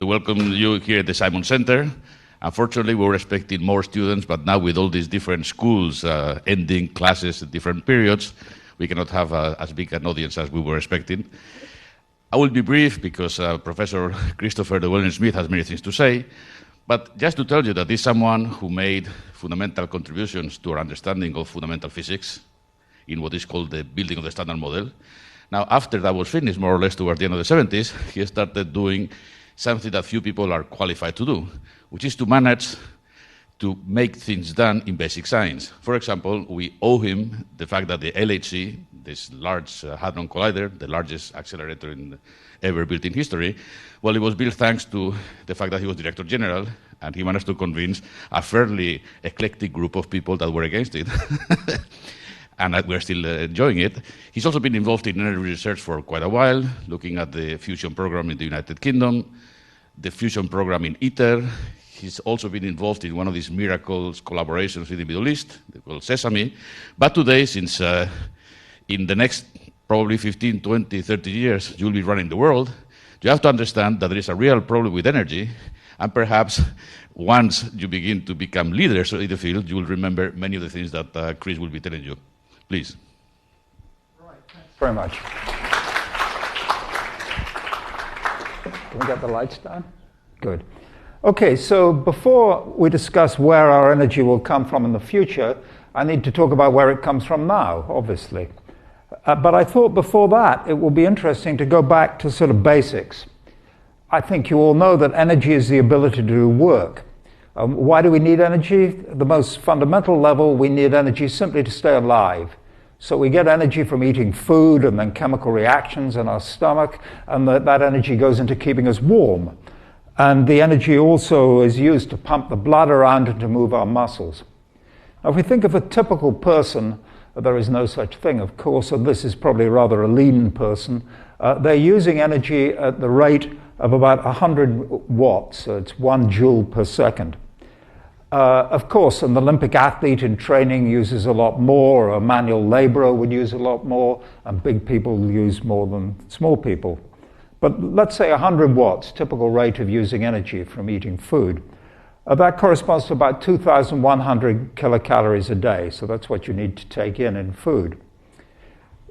welcome you here at the Simon Center. Unfortunately, we were expecting more students, but now with all these different schools ending classes at different periods, we cannot have as big an audience as we were expecting. I will be brief because Professor Christopher Llewellyn Smith has many things to say, but just to tell you that this is someone who made fundamental contributions to our understanding of fundamental physics in what is called the building of the Standard Model. Now, after that was finished, more or less towards the end of the 70s, he started doing something that few people are qualified to do, which is to manage to make things done in basic science. For example, we owe him the fact that the LHC, this Large Hadron Collider, the largest accelerator ever built in history, well, it was built thanks to the fact that he was Director General, and he managed to convince a fairly eclectic group of people that were against it. And we're still enjoying it. He's also been involved in energy research for quite a while, looking at the fusion program in the United Kingdom, the fusion program in ITER. He's also been involved in one of these miracles collaborations in the Middle East, called Sesame. But today, since in the next probably 15, 20, 30 years, you'll be running the world, you have to understand that there is a real problem with energy, and perhaps once you begin to become leaders in the field, you will remember many of the things that Chris will be telling you. Please. Right, thanks very much. Can we get the lights down? Good. Okay, so before we discuss where our energy will come from in the future, I need to talk about where it comes from now, obviously. But I thought before that it will be interesting to go back to sort of basics. I think you all know that energy is the ability to do work. Why do we need energy? At the most fundamental level, we need energy simply to stay alive. So we get energy from eating food and then chemical reactions in our stomach, and that energy goes into keeping us warm. And the energy also is used to pump the blood around and to move our muscles. Now, if we think of a typical person, there is no such thing, of course, and this is probably rather a lean person. They're using energy at the rate of about 100 watts, so it's 1 joule per second. Of course, an Olympic athlete in training uses a lot more, a manual laborer would use a lot more, and big people use more than small people. But let's say 100 watts, typical rate of using energy from eating food. That corresponds to about 2,100 kilocalories a day, so that's what you need to take in food.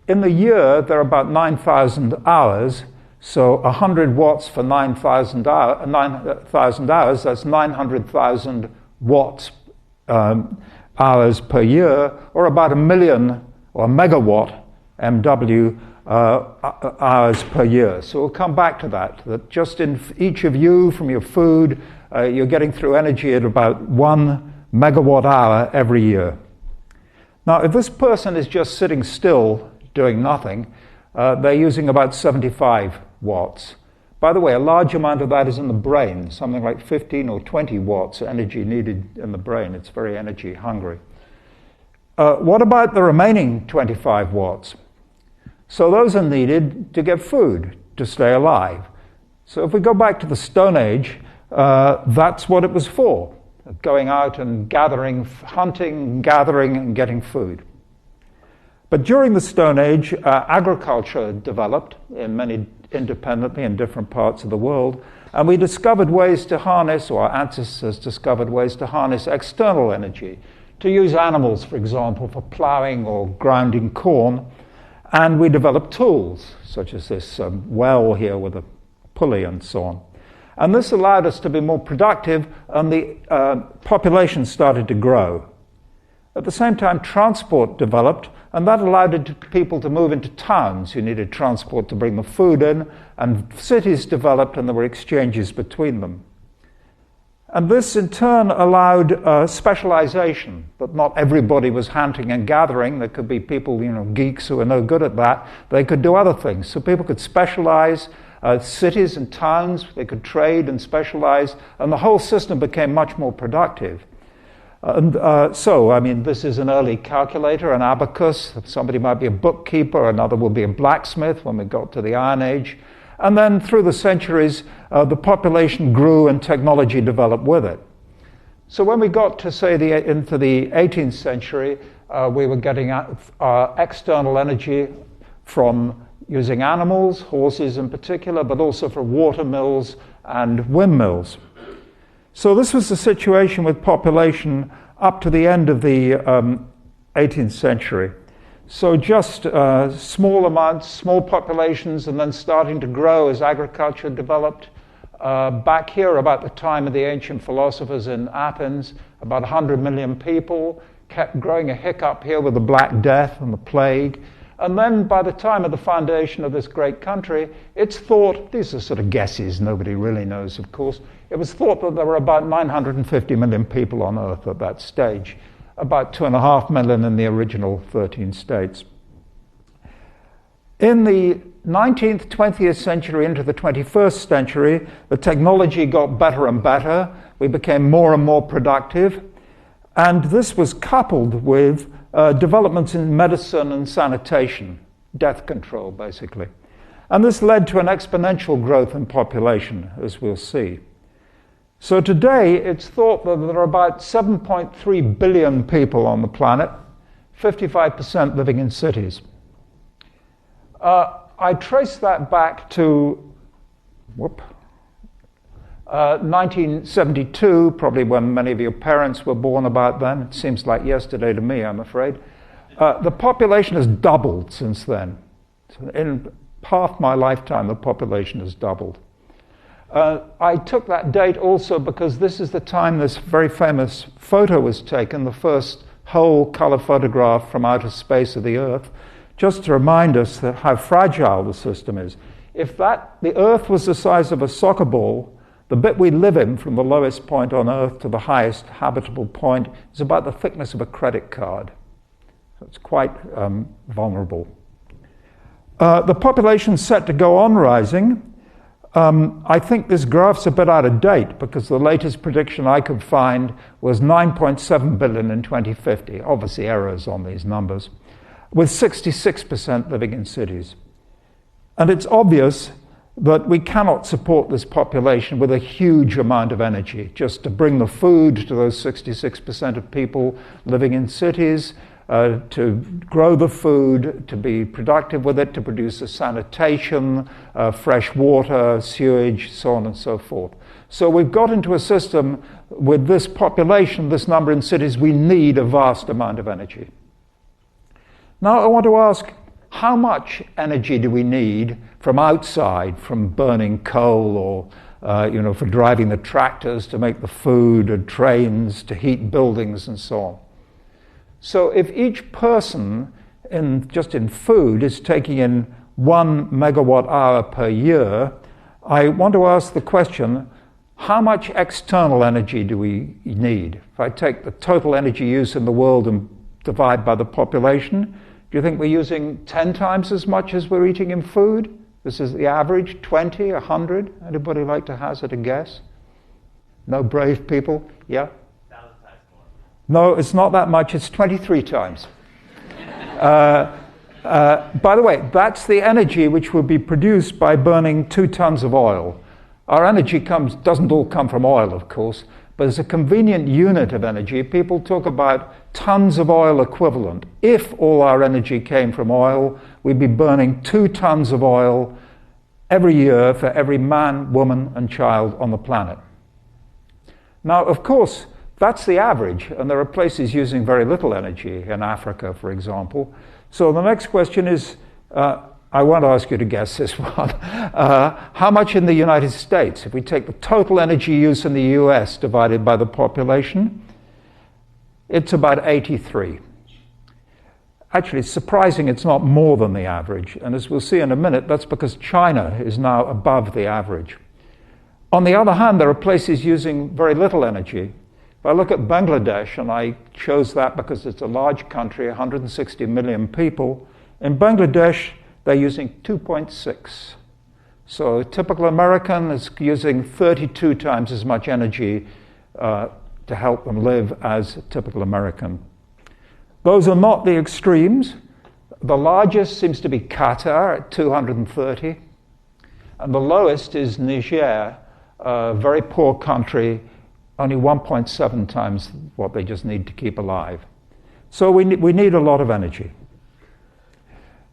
In the year, there are about 9,000 hours, so 100 watts for 9,000 hours, that's 900,000 watts hours per year, or about 1 million, or a megawatt, MW, hours per year. So we'll come back to that just in each of you, from your food, you're getting through energy at about 1 megawatt hour every year. Now, if this person is just sitting still, doing nothing, they're using about 75 watts. By the way, a large amount of that is in the brain, something like 15 or 20 watts energy needed in the brain. It's very energy hungry. What about the remaining 25 watts? So those are needed to get food, to stay alive. So if we go back to the Stone Age, that's what it was for, going out and gathering, hunting, gathering, and getting food. But during the Stone Age, agriculture developed independently in different parts of the world, and we discovered ways to harness, or our ancestors discovered ways to harness external energy, to use animals, for example, for plowing or grinding corn, and we developed tools, such as this well here with a pulley and so on. And this allowed us to be more productive, and the population started to grow. At the same time, transport developed, and that allowed people to move into towns who needed transport to bring the food in, and cities developed, and there were exchanges between them. And this, in turn, allowed specialization, that not everybody was hunting and gathering. There could be people, geeks who were no good at that. They could do other things. So people could specialize. Cities and towns, they could trade and specialize, and the whole system became much more productive. This is an early calculator, an abacus. Somebody might be a bookkeeper, another will be a blacksmith when we got to the Iron Age. And then through the centuries, the population grew and technology developed with it. So when we got to, say, into the 18th century, we were getting our external energy from using animals, horses in particular, but also from water mills and windmills. So this was the situation with population up to the end of the 18th century. So just small amounts, small populations, and then starting to grow as agriculture developed. Back here, about the time of the ancient philosophers in Athens, about 100 million people, kept growing a hiccup here with the Black Death and the plague. And then by the time of the foundation of this great country, it's thought, these are sort of guesses, nobody really knows, of course, it was thought that there were about 950 million people on Earth at that stage, about 2.5 million in the original 13 states. In the 19th, 20th century into the 21st century, the technology got better and better. We became more and more productive. And this was coupled with developments in medicine and sanitation, death control, basically. And this led to an exponential growth in population, as we'll see. So today, it's thought that there are about 7.3 billion people on the planet, 55% living in cities. I trace that back to 1972, probably when many of your parents were born about then. It seems like yesterday to me, I'm afraid. The population has doubled since then. So in half my lifetime, the population has doubled. I took that date also because this is the time this very famous photo was taken, the first whole color photograph from outer space of the Earth, just to remind us that how fragile the system is. If the Earth was the size of a soccer ball, the bit we live in from the lowest point on Earth to the highest habitable point is about the thickness of a credit card. So it's quite vulnerable. The population's set to go on rising. I think this graph's a bit out of date because the latest prediction I could find was 9.7 billion in 2050. Obviously errors on these numbers, with 66% living in cities. And it's obvious that we cannot support this population with a huge amount of energy, just to bring the food to those 66% of people living in cities, to grow the food, to be productive with it, to produce the sanitation, fresh water, sewage, so on and so forth. So we've got into a system with this population, this number in cities, we need a vast amount of energy. Now I want to ask, how much energy do we need from outside, from burning coal or for driving the tractors to make the food, and trains to heat buildings and so on? So if each person just in food is taking in 1 megawatt hour per year, I want to ask the question, how much external energy do we need? If I take the total energy use in the world and divide by the population, do you think we're using 10 times as much as we're eating in food? This is the average, 20, 100? Anybody like to hazard a guess? No brave people? Yeah? 1,000 times more. No, it's not that much. It's 23 times. By the way, that's the energy which would be produced by burning 2 tons of oil. Our energy doesn't all come from oil, of course, but as a convenient unit of energy, people talk about tons of oil equivalent. If all our energy came from oil, we'd be burning 2 tons of oil every year for every man, woman, and child on the planet. Now, of course, that's the average, and there are places using very little energy, in Africa, for example. So the next question is, I won't ask you to guess this one. How much in the United States? If we take the total energy use in the US divided by the population, it's about 83. Actually, it's surprising it's not more than the average. And as we'll see in a minute, that's because China is now above the average. On the other hand, there are places using very little energy. If I look at Bangladesh, and I chose that because it's a large country, 160 million people, in Bangladesh, they're using 2.6. So a typical American is using 32 times as much energy to help them live as a typical American. Those are not the extremes. The largest seems to be Qatar at 230. And the lowest is Niger, a very poor country, only 1.7 times what they just need to keep alive. So we need a lot of energy.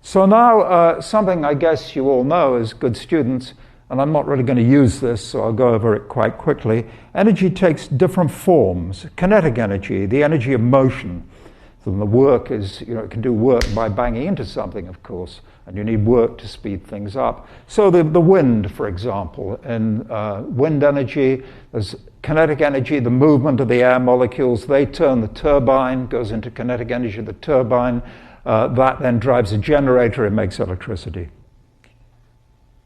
So now, something I guess you all know as good students, and I'm not really going to use this, so I'll go over it quite quickly. Energy takes different forms. Kinetic energy, the energy of motion. So the work is, it can do work by banging into something, of course, and you need work to speed things up. So the wind, for example, in wind energy, there's kinetic energy, the movement of the air molecules. They turn the turbine, goes into kinetic energy of the turbine. That then drives a generator and makes electricity.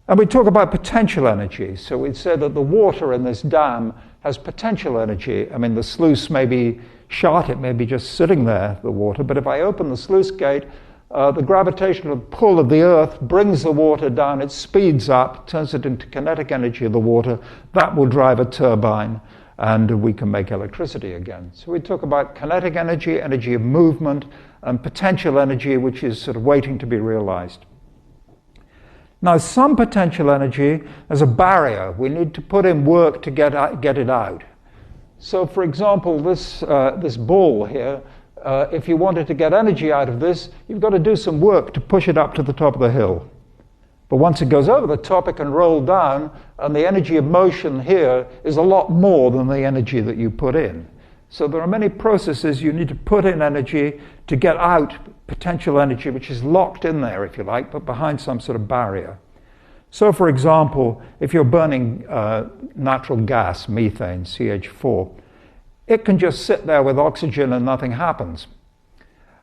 And we talk about potential energy. So we'd say that the water in this dam has potential energy. I mean, the sluice may be shut, it may be just sitting there, the water, but if I open the sluice gate, the gravitational pull of the Earth brings the water down, it speeds up, turns it into kinetic energy of the water. That will drive a turbine, and we can make electricity again. So we talk about kinetic energy, energy of movement, and potential energy, which is sort of waiting to be realized. Now, some potential energy is a barrier. We need to put in work to get it out. So, for example, this ball here, if you wanted to get energy out of this, you've got to do some work to push it up to the top of the hill. But once it goes over the top, it can roll down, and the energy of motion here is a lot more than the energy that you put in. So there are many processes you need to put in energy to get out potential energy, which is locked in there, if you like, but behind some sort of barrier. So, for example, if you're burning natural gas, methane, CH4, it can just sit there with oxygen and nothing happens.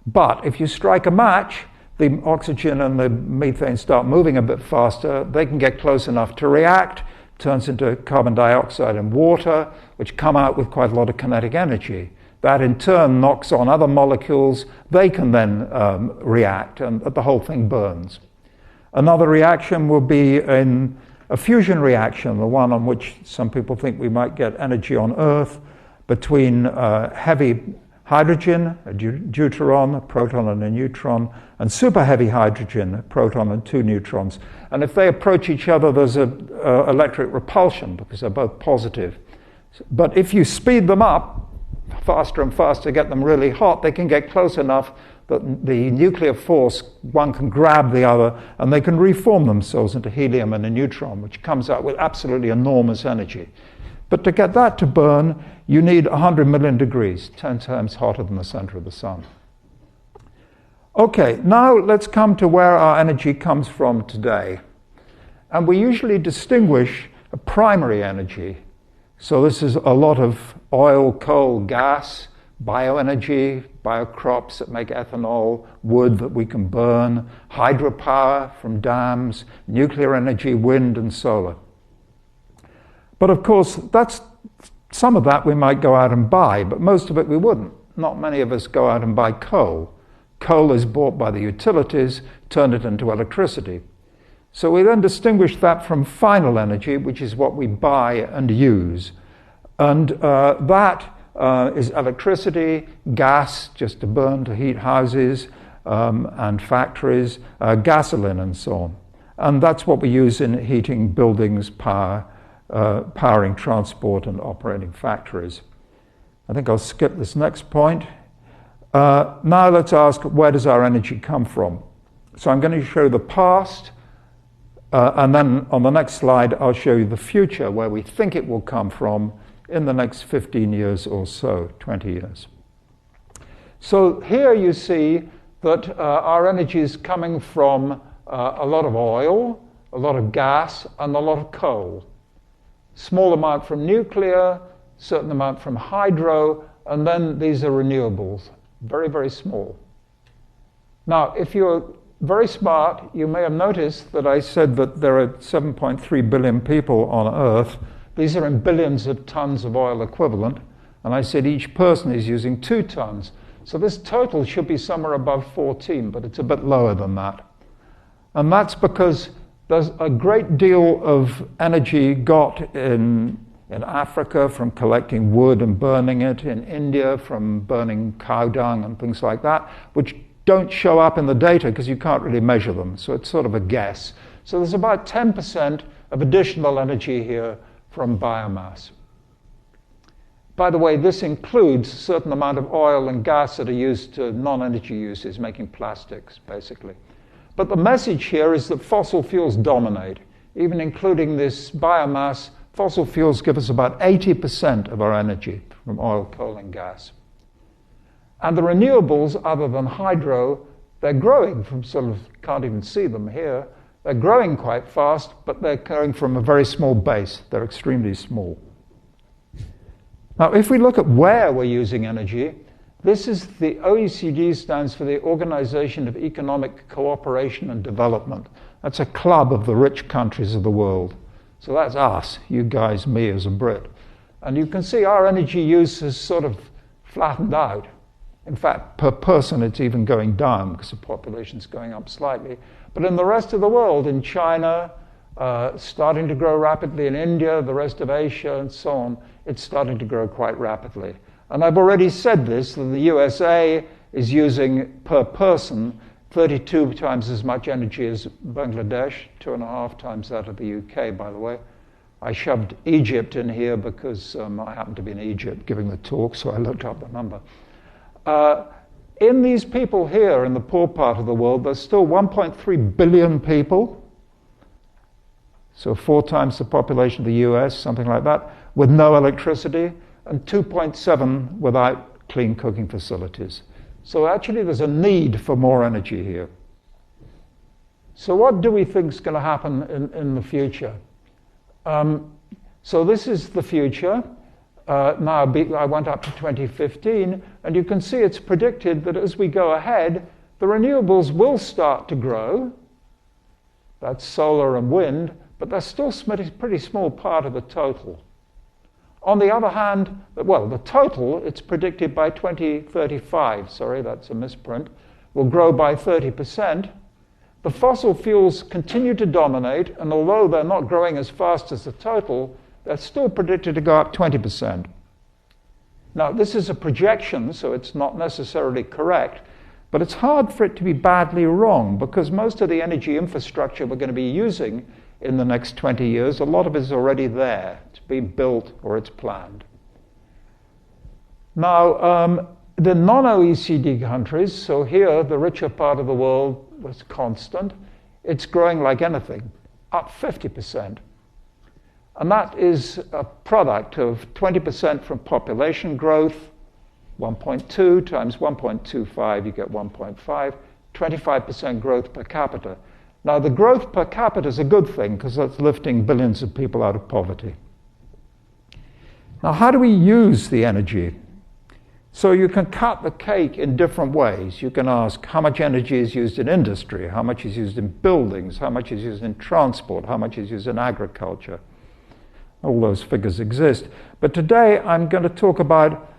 But if you strike a match, the oxygen and the methane start moving a bit faster. They can get close enough to react, turns into carbon dioxide and water, which come out with quite a lot of kinetic energy. That in turn knocks on other molecules. They can then react, and the whole thing burns. Another reaction will be in a fusion reaction, the one on which some people think we might get energy on Earth, between heavy hydrogen, a deuteron, a proton and a neutron, and super heavy hydrogen, a proton and two neutrons. And if they approach each other, there's an electric repulsion because they're both positive. But if you speed them up faster and faster, get them really hot, they can get close enough that the nuclear force, one can grab the other, and they can reform themselves into helium and a neutron, which comes out with absolutely enormous energy. But to get that to burn, you need 100 million degrees, 10 times hotter than the center of the sun. Okay, now let's come to where our energy comes from today. And we usually distinguish a primary energy. So this is a lot of oil, coal, gas, bioenergy, biocrops that make ethanol, wood that we can burn, hydropower from dams, nuclear energy, wind and solar. But of course, some of that we might go out and buy, but most of it we wouldn't. Not many of us go out and buy coal. Coal is bought by the utilities, turn it into electricity. So we then distinguish that from final energy, which is what we buy and use. And that is electricity, gas, just to burn, to heat houses and factories, gasoline and so on. And that's what we use in heating buildings, powering transport and operating factories. I think I'll skip this next point. Now let's ask, where does our energy come from? So I'm going to show the past, and then on the next slide I'll show you the future, where we think it will come from in the next 15 years or so, 20 years. So here you see that our energy is coming from a lot of oil, a lot of gas, and a lot of coal. Small amount from nuclear, certain amount from hydro, and then these are renewables, very, very small. Now, if you're very smart, you may have noticed that I said that there are 7.3 billion people on Earth. These are in billions of tons of oil equivalent, and I said each person is using 2 tons. So this total should be somewhere above 14, but it's a bit lower than that. And that's because there's a great deal of energy got in Africa from collecting wood and burning it, in India from burning cow dung and things like that, which don't show up in the data because you can't really measure them. So it's sort of a guess. So there's about 10% of additional energy here from biomass. By the way, this includes a certain amount of oil and gas that are used to non-energy uses, making plastics, basically. But the message here is that fossil fuels dominate. even including this biomass, fossil fuels give us about 80% of our energy from oil, coal, and gas. And the renewables, other than hydro, they're growing from can't even see them here. They're growing quite fast, but they're growing from a very small base. They're extremely small. Now, if we look at where we're using energy, this is the OECD stands for the Organization of Economic Cooperation and Development. That's a club of the rich countries of the world. So that's us, you guys, me as a Brit. And you can see our energy use has sort of flattened out. In fact, per person, it's even going down because the population's going up slightly. But in the rest of the world, in China, starting to grow rapidly, in India, the rest of Asia, and so on, it's starting to grow quite rapidly. And I've already said this, that the USA is using, per person, 32 times as much energy as Bangladesh, 2.5 times that of the UK, by the way. I shoved Egypt in here because I happened to be in Egypt giving the talk, so I looked up the number. In these people here in the poor part of the world, there's still 1.3 billion people, so 4 times the population of the US, something like that, with no electricity, and 2.7 without clean cooking facilities. So actually there's a need for more energy here. So what do we think is going to happen in the future? So this is the future. Now I went up to 2015, and you can see it's predicted that as we go ahead, the renewables will start to grow. That's solar and wind, but they're still a pretty small part of the total. On the other hand, well, the total, it's predicted by 2035, sorry, that's a misprint, will grow by 30%. The fossil fuels continue to dominate, and although they're not growing as fast as the total, they're still predicted to go up 20%. Now, this is a projection, so it's not necessarily correct, but it's hard for it to be badly wrong because most of the energy infrastructure we're going to be using in the next 20 years, a lot of it is already there. It's being built or it's planned. Now, the non-OECD countries, so here the richer part of the world was constant, it's growing like anything, up 50%. And that is a product of 20% from population growth, 1.2 times 1.25, you get 1.5, 25% growth per capita. Now, the growth per capita is a good thing because that's lifting billions of people out of poverty. Now, how do we use the energy? So you can cut the cake in different ways. You can ask how much energy is used in industry, how much is used in buildings, how much is used in transport, how much is used in agriculture. All those figures exist. But today I'm going to talk about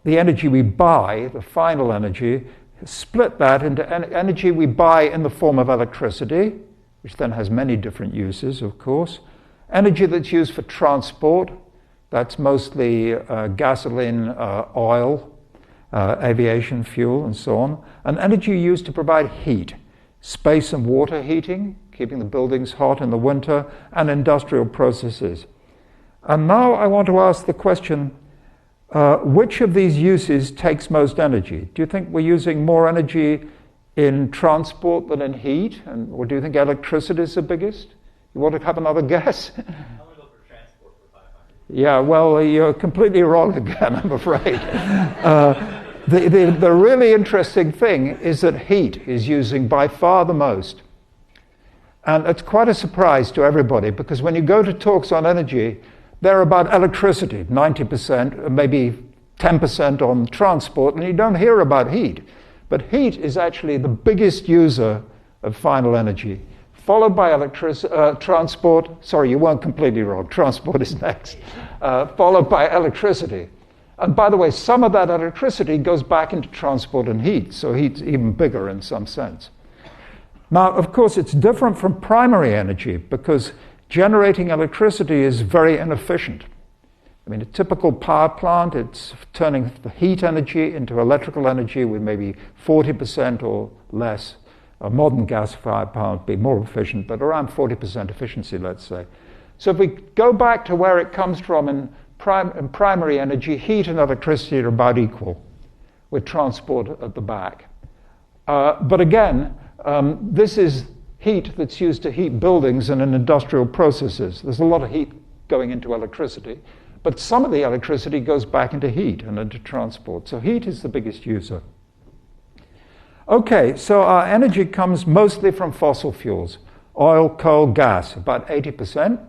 the energy we buy, the final energy, split that into energy we buy in the form of electricity, which then has many different uses, of course. Energy that's used for transport, that's mostly gasoline, oil, aviation fuel, and so on. And energy used to provide heat, space and water heating, keeping the buildings hot in the winter, and industrial processes. And now I want to ask the question, which of these uses takes most energy? Do you think we're using more energy in transport than in heat? Or do you think electricity is the biggest? You want to have another guess? I'm going to go for transport for 500. Yeah, well, you're completely wrong again, I'm afraid. The really interesting thing is that heat is using by far the most. And it's quite a surprise to everybody because when you go to talks on energy, they're about electricity, 90%, maybe 10% on transport, and you don't hear about heat. But heat is actually the biggest user of final energy, followed by transport. Sorry, you weren't completely wrong. Transport is next. Followed by electricity. And by the way, some of that electricity goes back into transport and heat, so heat's even bigger in some sense. Now, of course, it's different from primary energy because generating electricity is very inefficient. I mean, a typical power plant, it's turning the heat energy into electrical energy with maybe 40% or less. A modern gas-fired power would be more efficient, but around 40% efficiency, let's say. So if we go back to where it comes from in primary energy, heat and electricity are about equal, with transport at the back. But again, this is heat that's used to heat buildings and in industrial processes. There's a lot of heat going into electricity, but some of the electricity goes back into heat and into transport. So heat is the biggest user. Okay, so our energy comes mostly from fossil fuels. Oil, coal, gas, about 80%.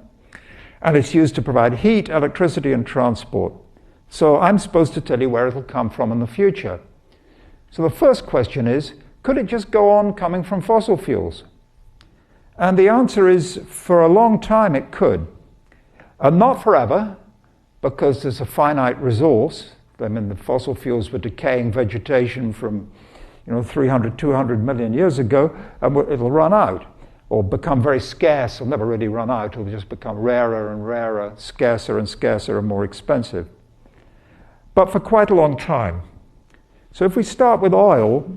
And it's used to provide heat, electricity, and transport. So I'm supposed to tell you where it'll come from in the future. So the first question is, could it just go on coming from fossil fuels? And the answer is, for a long time it could. Not forever, because there's a finite resource. I mean, the fossil fuels were decaying vegetation from 300, 200 million years ago, and it'll run out, or become very scarce. It'll never really run out. It'll just become rarer and rarer, scarcer and scarcer, and more expensive. But for quite a long time. So if we start with oil,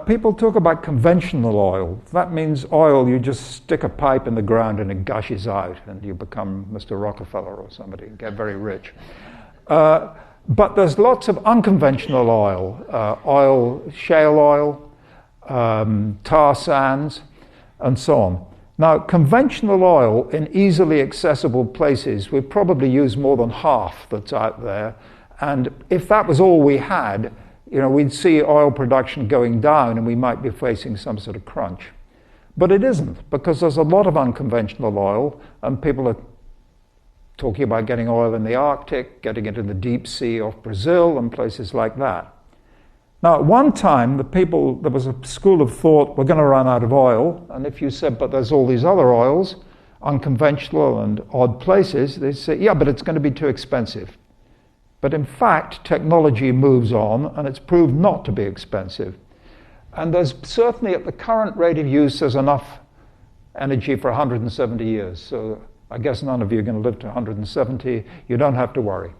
people talk about conventional oil. That means oil, you just stick a pipe in the ground and it gushes out, and you become Mr. Rockefeller or somebody and get very rich. But there's lots of unconventional oil, shale oil, tar sands, and so on. Now, conventional oil in easily accessible places, we probably use more than half that's out there. And if that was all we had, we'd see oil production going down and we might be facing some sort of crunch. But it isn't, because there's a lot of unconventional oil, and people are talking about getting oil in the Arctic, getting it in the deep sea off Brazil and places like that. Now, at one time, there was a school of thought, we're going to run out of oil. And if you said, but there's all these other oils, unconventional and odd places, they say, yeah, but it's going to be too expensive. But in fact, technology moves on, and it's proved not to be expensive. And there's certainly, at the current rate of use, there's enough energy for 170 years. So I guess none of you are going to live to 170. You don't have to worry.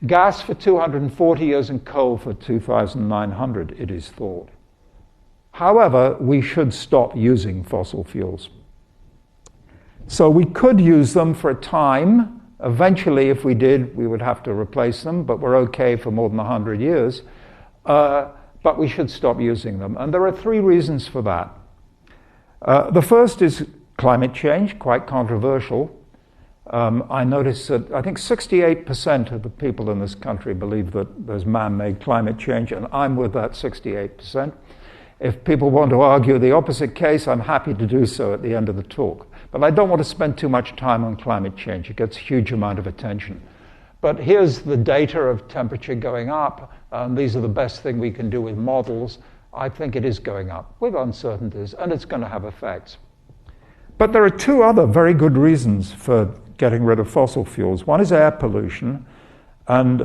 Gas for 240 years and coal for 2,900, it is thought. However, we should stop using fossil fuels. So we could use them for a time. Eventually, if we did, we would have to replace them, but we're okay for more than 100 years. But we should stop using them. And there are three reasons for that. The first is climate change, quite controversial. I noticed that I think 68% of the people in this country believe that there's man-made climate change, and I'm with that 68%. If people want to argue the opposite case, I'm happy to do so at the end of the talk. But I don't want to spend too much time on climate change. It gets a huge amount of attention. But here's the data of temperature going up. These are the best thing we can do with models. I think it is going up with uncertainties, and it's going to have effects. But there are two other very good reasons for getting rid of fossil fuels. One is air pollution, and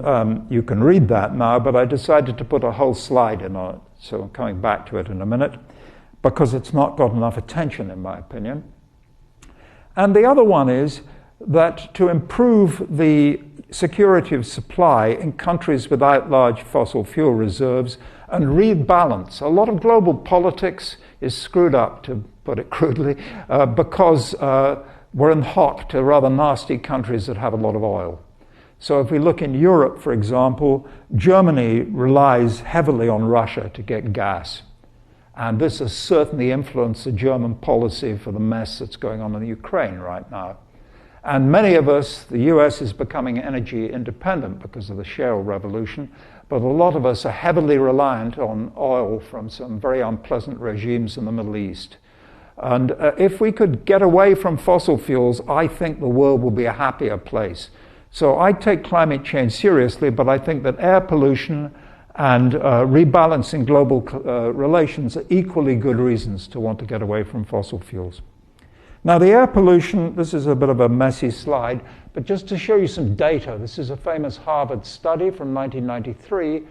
you can read that now, but I decided to put a whole slide in on it, so I'm coming back to it in a minute, because it's not got enough attention, in my opinion. And the other one is that to improve the security of supply in countries without large fossil fuel reserves and rebalance. A lot of global politics is screwed up, to put it crudely, because we're in hock to rather nasty countries that have a lot of oil. So if we look in Europe, for example, Germany relies heavily on Russia to get gas. And this has certainly influenced the German policy for the mess that's going on in the Ukraine right now. And many of us, the US is becoming energy independent because of the shale revolution, but a lot of us are heavily reliant on oil from some very unpleasant regimes in the Middle East. And if we could get away from fossil fuels, I think the world will be a happier place. So I take climate change seriously, but I think that air pollution and rebalancing global relations are equally good reasons to want to get away from fossil fuels. Now, the air pollution, this is a bit of a messy slide, but just to show you some data, this is a famous Harvard study from 1993.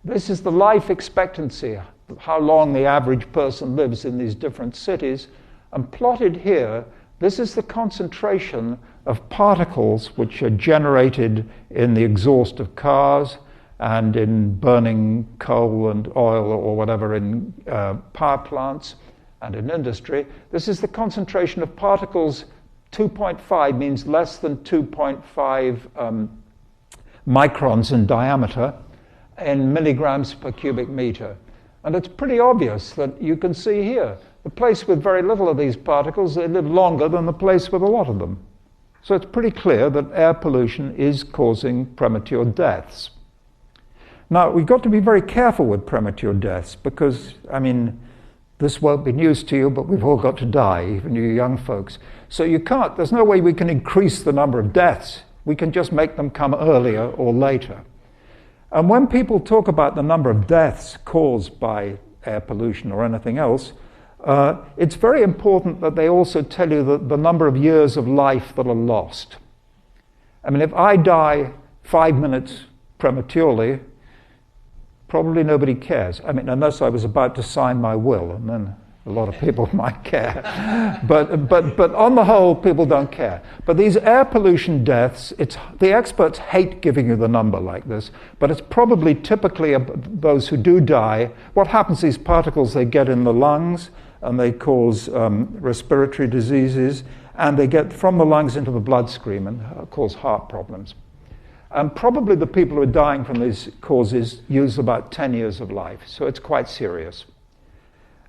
This is the life expectancy, how long the average person lives in these different cities. And plotted here, this is the concentration of particles which are generated in the exhaust of cars and in burning coal and oil or whatever in power plants and in industry. This is the concentration of particles. 2.5 means less than 2.5 microns in diameter in milligrams per cubic meter. And it's pretty obvious that you can see here. The place with very little of these particles, they live longer than the place with a lot of them. So it's pretty clear that air pollution is causing premature deaths. Now, we've got to be very careful with premature deaths because, I mean, this won't be news to you, but we've all got to die, even you young folks. So there's no way we can increase the number of deaths. We can just make them come earlier or later. And when people talk about the number of deaths caused by air pollution or anything else, it's very important that they also tell you the number of years of life that are lost. I mean, if I die 5 minutes prematurely, probably nobody cares. I mean, unless I was about to sign my will, and then a lot of people might care. But on the whole, people don't care. But these air pollution deaths, the experts hate giving you the number like this, but it's probably typically those who do die. What happens, these particles, they get in the lungs, and they cause respiratory diseases, and they get from the lungs into the bloodstream and cause heart problems. And probably the people who are dying from these causes use about 10 years of life, so it's quite serious.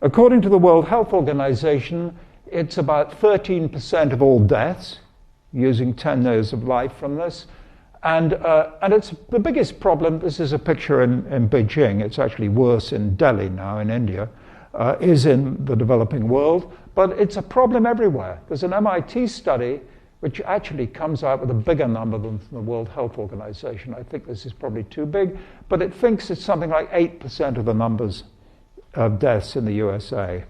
According to the World Health Organization, it's about 13% of all deaths, using 10 years of life from this. And it's the biggest problem. This is a picture in Beijing. It's actually worse in Delhi now, in India, is in the developing world. But it's a problem everywhere. There's an MIT study which actually comes out with a bigger number than the World Health Organization. I think this is probably too big, but it thinks it's something like 8% of the numbers of deaths in the USA.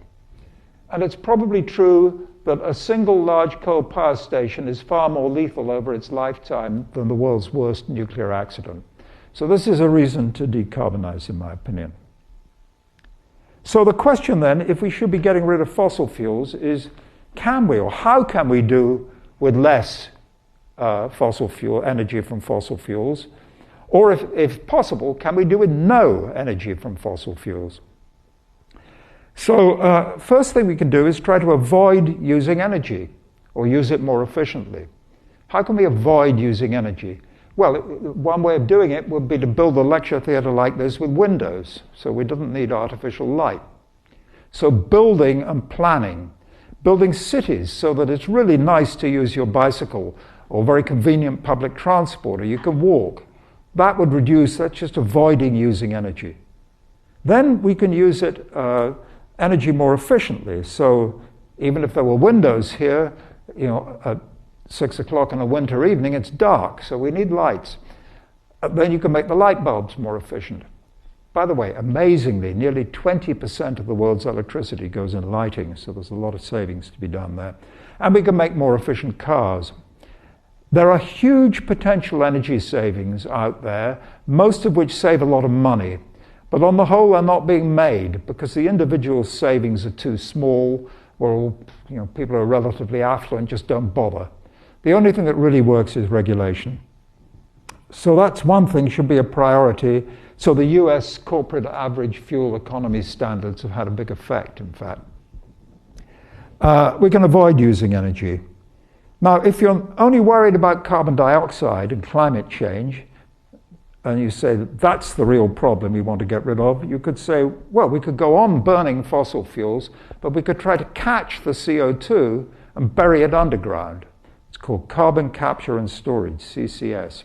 And it's probably true that a single large coal power station is far more lethal over its lifetime than the world's worst nuclear accident. So this is a reason to decarbonize, in my opinion. So the question then, if we should be getting rid of fossil fuels, is can we, or how can we do with less fossil fuel energy from fossil fuels? Or if possible, can we do with no energy from fossil fuels? So first thing we can do is try to avoid using energy or use it more efficiently. How can we avoid using energy? Well, one way of doing it would be to build a lecture theatre like this with windows, so we don't need artificial light. So building and planning, building cities so that it's really nice to use your bicycle or very convenient public transport, or you can walk. That would reduce, that's just avoiding using energy. Then we can use it energy more efficiently. So even if there were windows here, at 6 o'clock on a winter evening, it's dark, so we need lights. Then you can make the light bulbs more efficient. By the way, amazingly, nearly 20% of the world's electricity goes in lighting, so there's a lot of savings to be done there. And we can make more efficient cars. There are huge potential energy savings out there, most of which save a lot of money. But on the whole, they're not being made because the individual savings are too small, or people who are relatively affluent just don't bother. The only thing that really works is regulation. So that's one thing should be a priority. So the US corporate average fuel economy standards have had a big effect, in fact. We can avoid using energy. Now, if you're only worried about carbon dioxide and climate change, and you say that's the real problem you want to get rid of, you could say, well, we could go on burning fossil fuels, but we could try to catch the CO2 and bury it underground. It's called carbon capture and storage, CCS.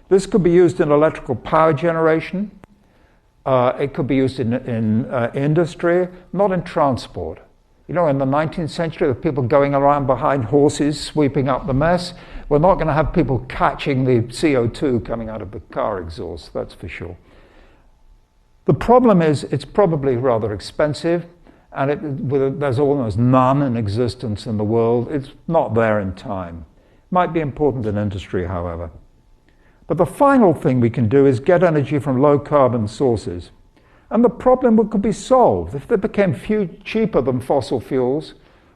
This could be used in electrical power generation. It could be used in industry, not in transport. In the 19th century, there were people going around behind horses, sweeping up the mess. We're not going to have people catching the CO2 coming out of the car exhaust, that's for sure. The problem is it's probably rather expensive, and there's almost none in existence in the world. It's not there in time. Might be important in industry, however. But the final thing we can do is get energy from low-carbon sources. And the problem could be solved. If they became cheaper than fossil fuels,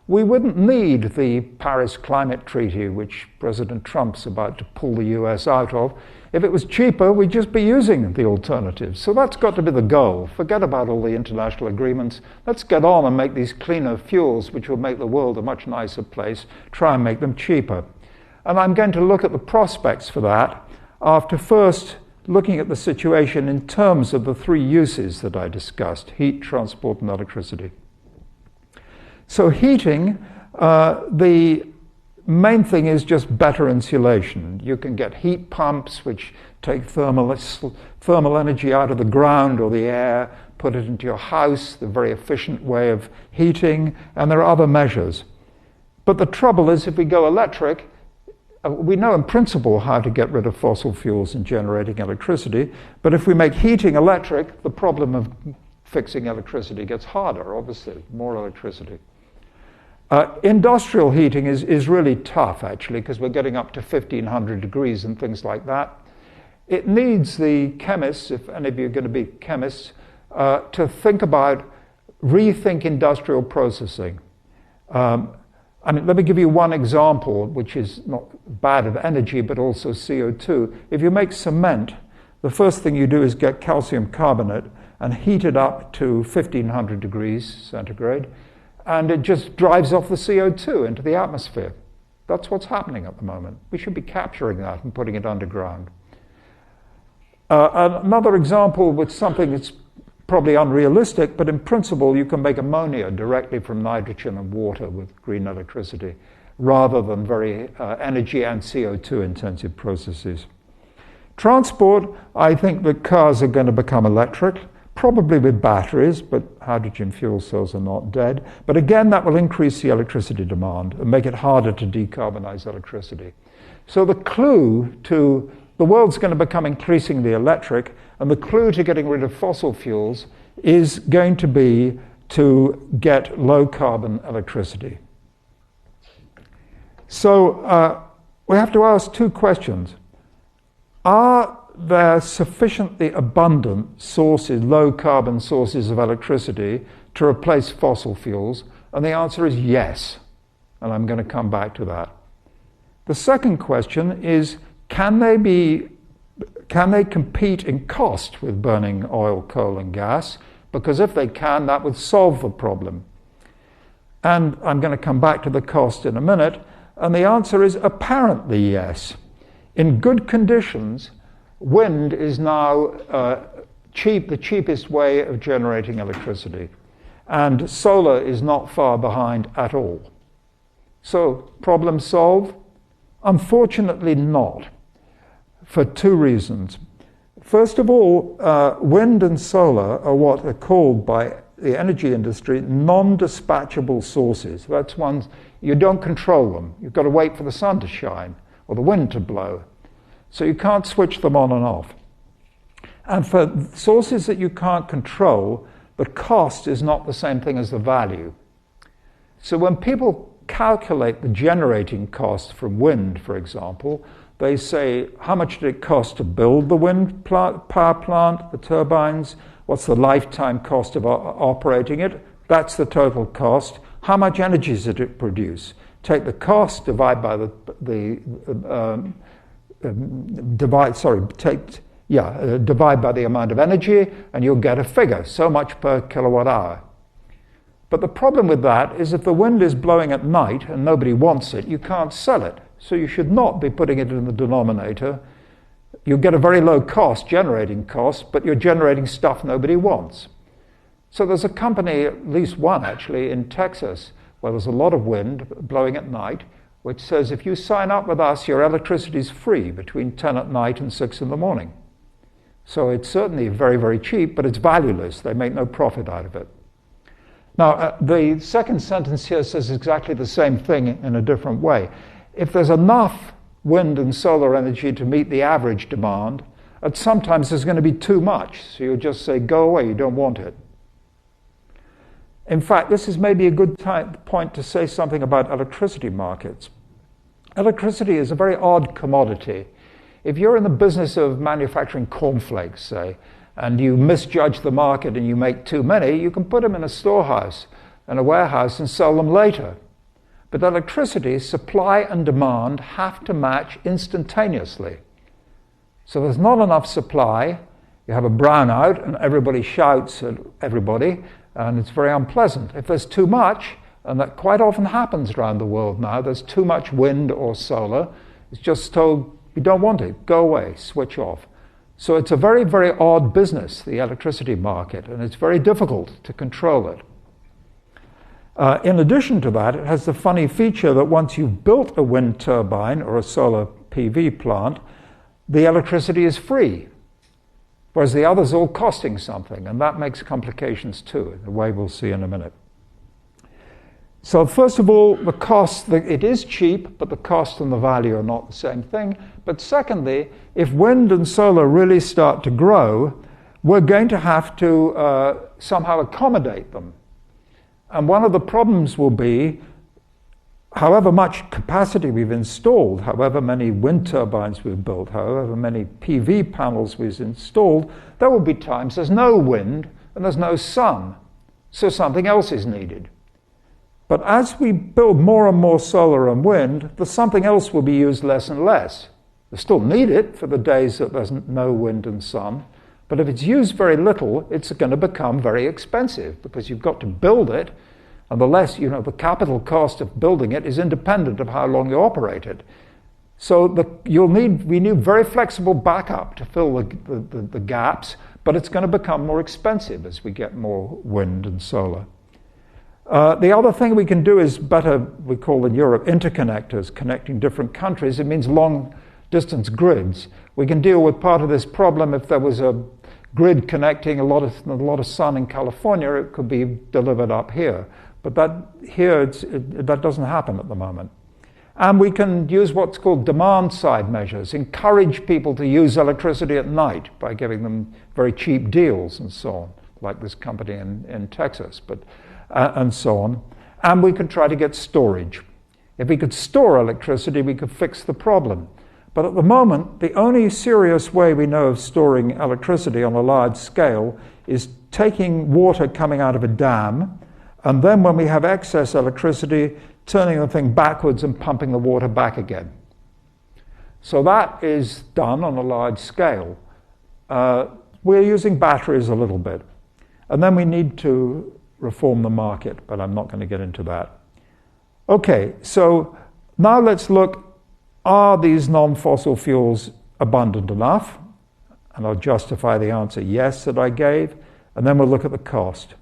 we wouldn't need the Paris Climate Treaty, which President Trump's about to pull the US out of. If it was cheaper, we'd just be using the alternatives. So that's got to be the goal. Forget about all the international agreements. Let's get on and make these cleaner fuels, which will make the world a much nicer place, try and make them cheaper. And I'm going to look at the prospects for that after first looking at the situation in terms of the three uses that I discussed: heat, transport, and electricity. So heating, the main thing is just better insulation. You can get heat pumps which take thermal energy out of the ground or the air, put it into your house, the very efficient way of heating, and there are other measures. But the trouble is, if we go electric, we know in principle how to get rid of fossil fuels in generating electricity, but if we make heating electric, the problem of fixing electricity gets harder, obviously, more electricity. Industrial heating is really tough, actually, because we're getting up to 1,500 degrees and things like that. It needs the chemists, if any of you are going to be chemists, to rethink industrial processing. Let me give you one example, which is not bad of energy, but also CO2. If you make cement, the first thing you do is get calcium carbonate and heat it up to 1,500 degrees centigrade, and it just drives off the CO2 into the atmosphere. That's what's happening at the moment. We should be capturing that and putting it underground. Another example with something that's probably unrealistic, but in principle you can make ammonia directly from nitrogen and water with green electricity, rather than very energy and CO2 intensive processes. Transport, I think that cars are going to become electric, probably with batteries, but hydrogen fuel cells are not dead. But again, that will increase the electricity demand and make it harder to decarbonize electricity. So the world's going to become increasingly electric, and the clue to getting rid of fossil fuels is going to be to get low carbon electricity. So we have to ask two questions. Are there sufficiently abundant sources, low carbon sources of electricity to replace fossil fuels? And the answer is yes. And I'm going to come back to that. The second question is, can they compete in cost with burning oil, coal, and gas? Because if they can, that would solve the problem. And I'm going to come back to the cost in a minute. And the answer is apparently yes. In good conditions, wind is now the cheapest way of generating electricity. And solar is not far behind at all. So, problem solved? Unfortunately not, for two reasons. First of all, wind and solar are what are called by the energy industry non-dispatchable sources. That's ones you don't control them. You've got to wait for the sun to shine or the wind to blow. So you can't switch them on and off. And for sources that you can't control, the cost is not the same thing as the value. So when people calculate the generating cost from wind, for example, they say, how much did it cost to build the wind power plant, the turbines? What's the lifetime cost of operating it? That's the total cost. How much energy did it produce? Take the cost, divide by divide by the amount of energy, and you'll get a figure, so much per kilowatt hour. But the problem with that is if the wind is blowing at night and nobody wants it, you can't sell it. So you should not be putting it in the denominator. You get a very low cost, generating cost, but you're generating stuff nobody wants. So there's a company, at least one actually, in Texas, where there's a lot of wind blowing at night, which says if you sign up with us, your electricity is free between 10 at night and 6 in the morning. So it's certainly very, very cheap, but it's valueless. They make no profit out of it. Now, the second sentence here says exactly the same thing in a different way. If there's enough wind and solar energy to meet the average demand, and sometimes there's going to be too much, so you'll just say, go away, you don't want it. In fact, this is maybe a good point to say something about electricity markets. Electricity is a very odd commodity. If you're in the business of manufacturing cornflakes, say, and you misjudge the market and you make too many, you can put them in a storehouse and a warehouse and sell them later. But electricity, supply and demand have to match instantaneously. So there's not enough supply, you have a brownout and everybody shouts at everybody, and it's very unpleasant. If there's too much, and that quite often happens around the world now, there's too much wind or solar, it's just told, you don't want it, go away, switch off. So it's a very, very odd business, the electricity market, and it's very difficult to control it. In addition to that, it has the funny feature that once you've built a wind turbine or a solar PV plant, the electricity is free, whereas the others are all costing something, and that makes complications too, the way we'll see in a minute. So first of all, the cost, it is cheap, but the cost and the value are not the same thing. But secondly, if wind and solar really start to grow, we're going to have to somehow accommodate them. And one of the problems will be, however much capacity we've installed, however many wind turbines we've built, however many PV panels we've installed, there will be times there's no wind and there's no sun. So something else is needed. But as we build more and more solar and wind, the something else will be used less and less. We still need it for the days that there's no wind and sun, but if it's used very little, it's going to become very expensive because you've got to build it, and the capital cost of building it is independent of how long you operate it. So we need very flexible backup to fill the gaps, but it's going to become more expensive as we get more wind and solar. The other thing we can do is better, we call in Europe, interconnectors, connecting different countries. It means long-distance grids. We can deal with part of this problem if there was a grid connecting a lot of sun in California, it could be delivered up here. But that doesn't happen at the moment. And we can use what's called demand-side measures, encourage people to use electricity at night by giving them very cheap deals and so on, like this company in Texas. And so on. And we could try to get storage. If we could store electricity, we could fix the problem. But at the moment, the only serious way we know of storing electricity on a large scale is taking water coming out of a dam, and then when we have excess electricity, turning the thing backwards and pumping the water back again. So that is done on a large scale. We're using batteries a little bit. And then we need to reform the market, but I'm not going to get into that. Okay, so now let's look, are these non-fossil fuels abundant enough? And I'll justify the answer yes that I gave, and then we'll look at the cost.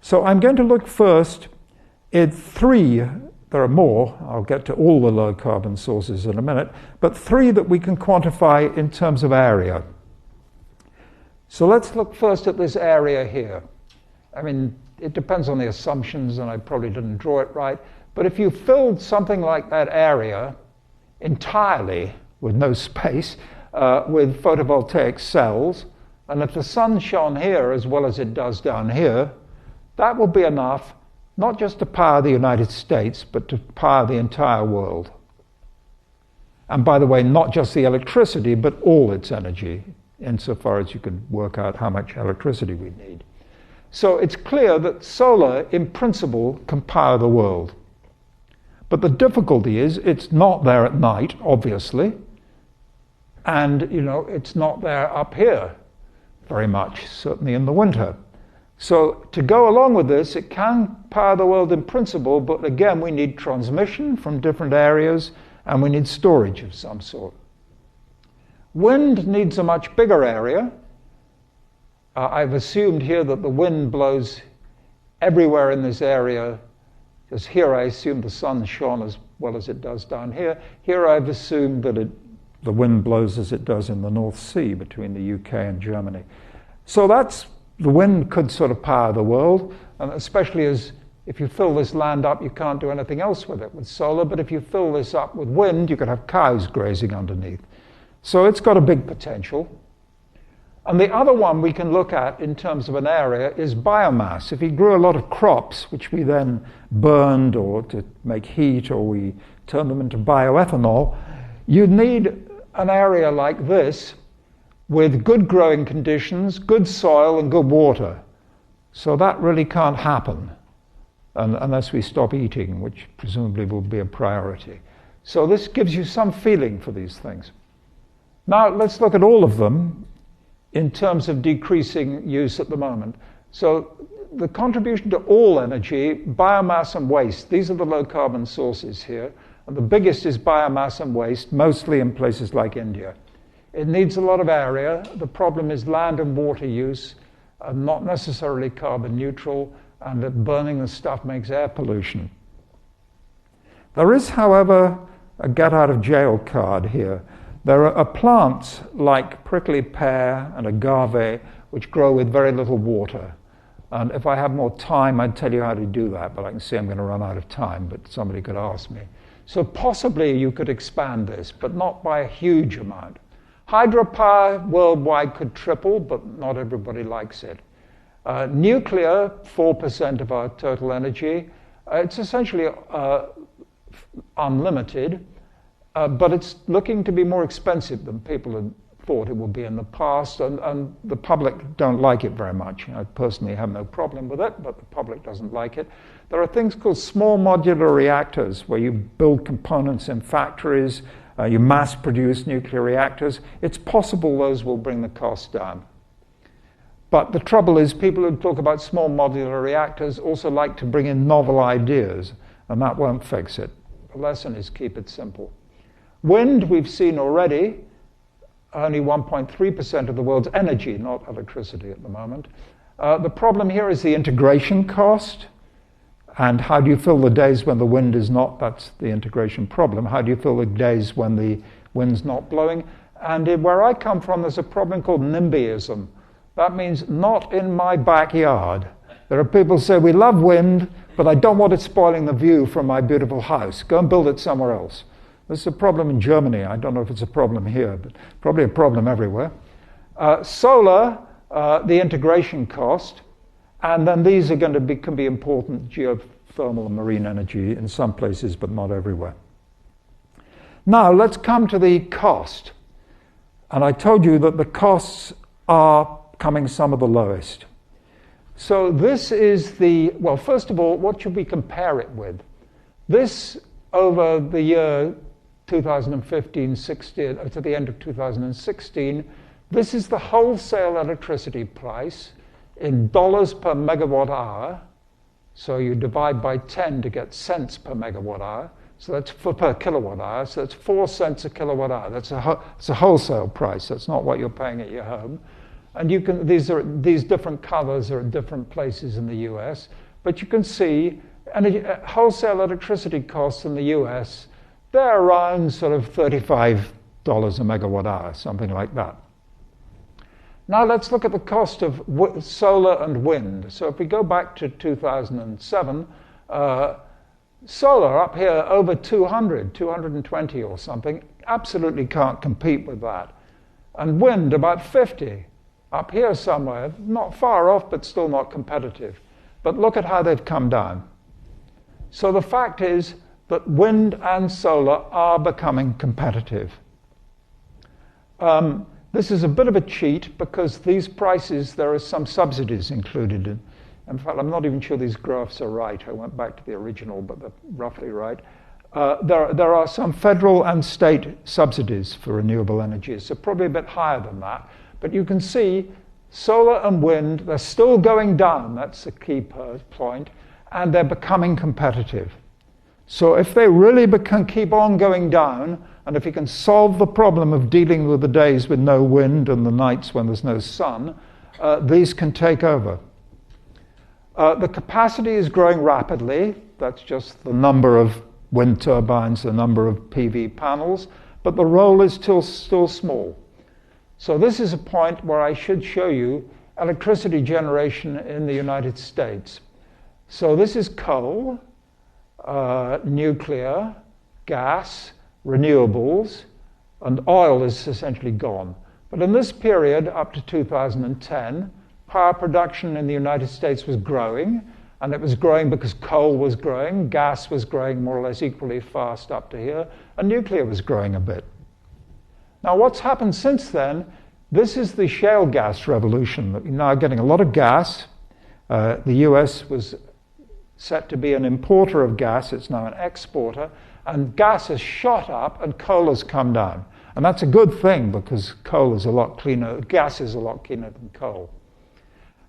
So I'm going to look first at three, there are more, I'll get to all the low carbon sources in a minute, but three that we can quantify in terms of area. So let's look first at this area here. I mean, it depends on the assumptions, and I probably didn't draw it right. But if you filled something like that area entirely with no space, with photovoltaic cells, and if the sun shone here as well as it does down here, that will be enough not just to power the United States, but to power the entire world. And by the way, not just the electricity, but all its energy, insofar as you can work out how much electricity we need. So it's clear that solar, in principle, can power the world. But the difficulty is it's not there at night, obviously, and it's not there up here very much, certainly in the winter. So to go along with this, it can power the world in principle, but again, we need transmission from different areas, and we need storage of some sort. Wind needs a much bigger area. I've assumed here that the wind blows everywhere in this area, because here I assume the sun shone as well as it does down here. Here I've assumed that the wind blows as it does in the North Sea between the UK and Germany. So the wind could sort of power the world, and especially as if you fill this land up, you can't do anything else with it with solar, but if you fill this up with wind, you could have cows grazing underneath. So it's got a big potential. And the other one we can look at in terms of an area is biomass. If we grew a lot of crops, which we then burned or to make heat, or we turn them into bioethanol, you'd need an area like this with good growing conditions, good soil, and good water. So that really can't happen unless we stop eating, which presumably will be a priority. So this gives you some feeling for these things. Now let's look at all of them in terms of decreasing use at the moment. So the contribution to all energy, biomass and waste, these are the low carbon sources here. And the biggest is biomass and waste, mostly in places like India. It needs a lot of area. The problem is land and water use are not necessarily carbon neutral, and that burning the stuff makes air pollution. There is, however, a get-out-of-jail card here. There are plants like prickly pear and agave which grow with very little water. And if I had more time, I'd tell you how to do that, but I can see I'm going to run out of time, but somebody could ask me. So possibly you could expand this, but not by a huge amount. Hydropower worldwide could triple, but not everybody likes it. Nuclear, 4% of our total energy. It's essentially unlimited, but it's looking to be more expensive than people had thought it would be in the past, and the public don't like it very much. I personally have no problem with it, but the public doesn't like it. There are things called small modular reactors, where you build components in factories, you mass-produce nuclear reactors. It's possible those will bring the cost down. But the trouble is, people who talk about small modular reactors also like to bring in novel ideas, and that won't fix it. The lesson is keep it simple. Wind, we've seen already, only 1.3% of the world's energy, not electricity at the moment. The problem here is the integration cost. And how do you fill the days when the wind is not? That's the integration problem. How do you fill the days when the wind's not blowing? And where I come from, there's a problem called NIMBYism. That means not in my backyard. There are people who say, we love wind, but I don't want it spoiling the view from my beautiful house. Go and build it somewhere else. This is a problem in Germany. I don't know if it's a problem here, but probably a problem everywhere. Solar, the integration cost. And then these are going to can be important, geothermal and marine energy in some places, but not everywhere. Now, let's come to the cost. And I told you that the costs are coming some of the lowest. So this is well, first of all, what should we compare it with? This, over the year 2015-16, to the end of 2016, this is the wholesale electricity price in dollars per megawatt hour. So you divide by 10 to get cents per megawatt hour. So that's per kilowatt hour. So that's 4 cents a kilowatt hour. That's a wholesale price. That's not what you're paying at your home. And you can these different colors are at different places in the US. But you can see wholesale electricity costs in the US, they're around sort of $35 a megawatt hour, something like that. Now let's look at the cost of solar and wind. So if we go back to 2007, solar up here over 220 or something, absolutely can't compete with that. And wind about 50, up here somewhere, not far off, but still not competitive. But look at how they've come down. So the fact is that wind and solar are becoming competitive. This is a bit of a cheat because these prices, there are some subsidies included in. In fact, I'm not even sure these graphs are right. I went back to the original, but they're roughly right. There are some federal and state subsidies for renewable energy, so probably a bit higher than that. But you can see solar and wind, they're still going down. That's the key point. And they're becoming competitive. So if they really keep on going down, and if you can solve the problem of dealing with the days with no wind and the nights when there's no sun, these can take over. The capacity is growing rapidly. That's just the number of wind turbines, the number of PV panels, but the role is still small. So this is a point where I should show you electricity generation in the United States. So this is coal, nuclear, gas, renewables, and oil is essentially gone. But in this period, up to 2010, power production in the United States was growing, and it was growing because coal was growing, gas was growing more or less equally fast up to here, and nuclear was growing a bit. Now what's happened since then, this is the shale gas revolution. We're now getting a lot of gas. The US was set to be an importer of gas, it's now an exporter, and gas has shot up and coal has come down. And that's a good thing because coal is a lot cleaner, gas is a lot cleaner than coal.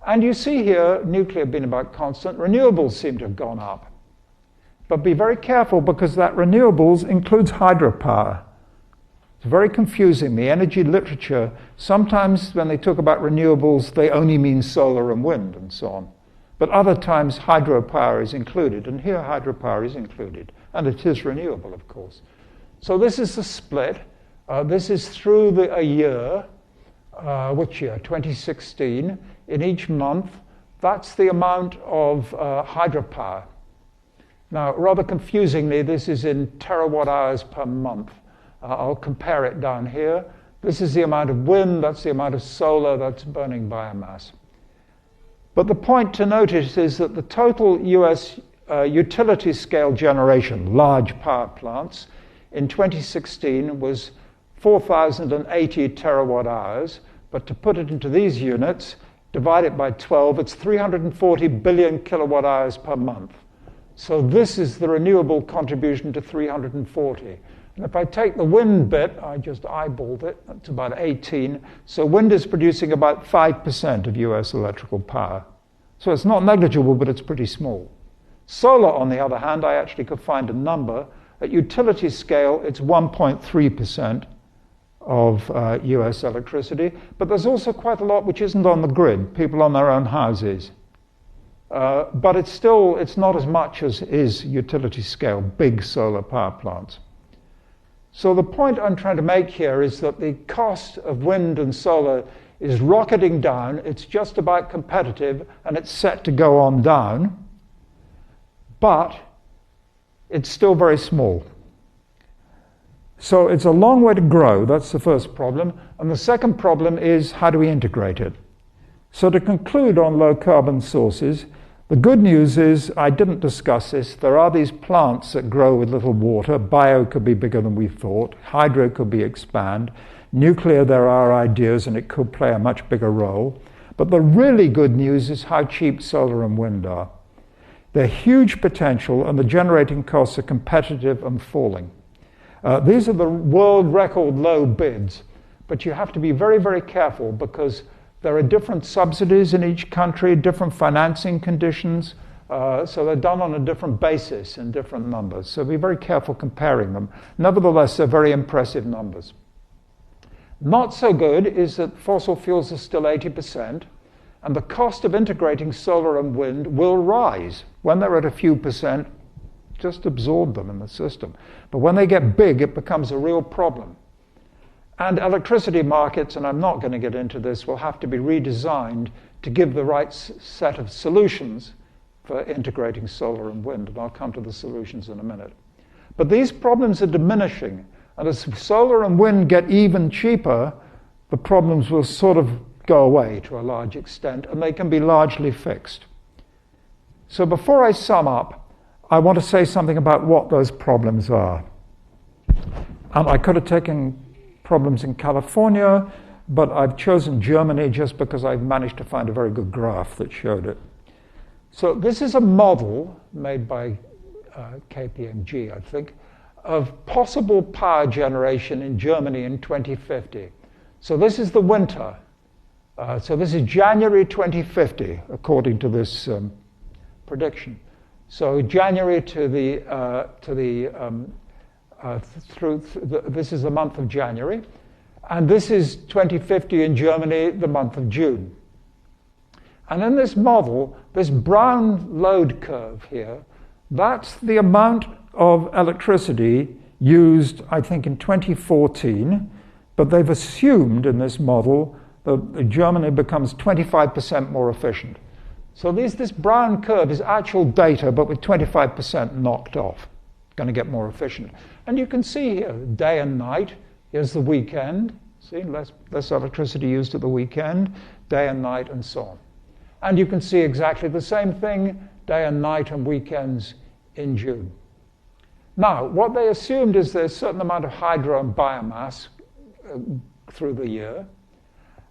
And you see here, nuclear being about constant, renewables seem to have gone up. But be very careful because that renewables includes hydropower. very confusing. The energy literature, sometimes when they talk about renewables, they only mean solar and wind and so on. But other times hydropower is included, and here hydropower is included. And it is renewable, of course. So this is the split. This is through a year. Which year? 2016. In each month, that's the amount of hydropower. Now, rather confusingly, this is in terawatt hours per month. I'll compare it down here. This is the amount of wind, that's the amount of solar, that's burning biomass. But the point to notice is that the total US utility scale generation, large power plants, in 2016 was 4,080 terawatt hours. But to put it into these units, divide it by 12, it's 340 billion kilowatt hours per month. So this is the renewable contribution to 340. And if I take the wind bit, I just eyeballed it, that's about 18. So wind is producing about 5% of US electrical power. So it's not negligible, but it's pretty small. Solar, on the other hand, I actually could find a number. At utility scale, it's 1.3% of US electricity. But there's also quite a lot which isn't on the grid, people on their own houses. But it's not as much as is utility scale, big solar power plants. So the point I'm trying to make here is that the cost of wind and solar is rocketing down. It's just about competitive, and it's set to go on down. But it's still very small. So it's a long way to grow. That's the first problem. And the second problem is, how do we integrate it? So to conclude on low carbon sources, the good news is, I didn't discuss this, there are these plants that grow with little water. Bio could be bigger than we thought. Hydro could be expand. Nuclear, there are ideas, and it could play a much bigger role. But the really good news is how cheap solar and wind are. They're huge potential, and the generating costs are competitive and falling. These are the world record low bids, but you have to be very, very careful because there are different subsidies in each country, different financing conditions, so they're done on a different basis in different numbers. So be very careful comparing them. Nevertheless, they're very impressive numbers. Not so good is that fossil fuels are still 80%, and the cost of integrating solar and wind will rise. When they're at a few percent, just absorb them in the system. But when they get big, it becomes a real problem. And electricity markets, and I'm not going to get into this, will have to be redesigned to give the right set of solutions for integrating solar and wind. And I'll come to the solutions in a minute. But these problems are diminishing. And as solar and wind get even cheaper, the problems will sort of go away to a large extent, and they can be largely fixed. So before I sum up, I want to say something about what those problems are. I could have taken problems in California, but I've chosen Germany just because I've managed to find a very good graph that showed it. So this is a model made by KPMG, I think, of possible power generation in Germany in 2050. So this is the winter. So this is January 2050, according to this prediction. So January this is the month of January, and this is 2050 in Germany, the month of June. And in this model, this brown load curve here, that's the amount of electricity used, I think, in 2014, but they've assumed in this model that Germany becomes 25% more efficient. So this brown curve is actual data, but with 25% knocked off. Going to get more efficient. And you can see here, day and night. Here's the weekend. See, less electricity used at the weekend, day and night, and so on. And you can see exactly the same thing, day and night and weekends in June. Now, what they assumed is there's a certain amount of hydro and biomass through the year.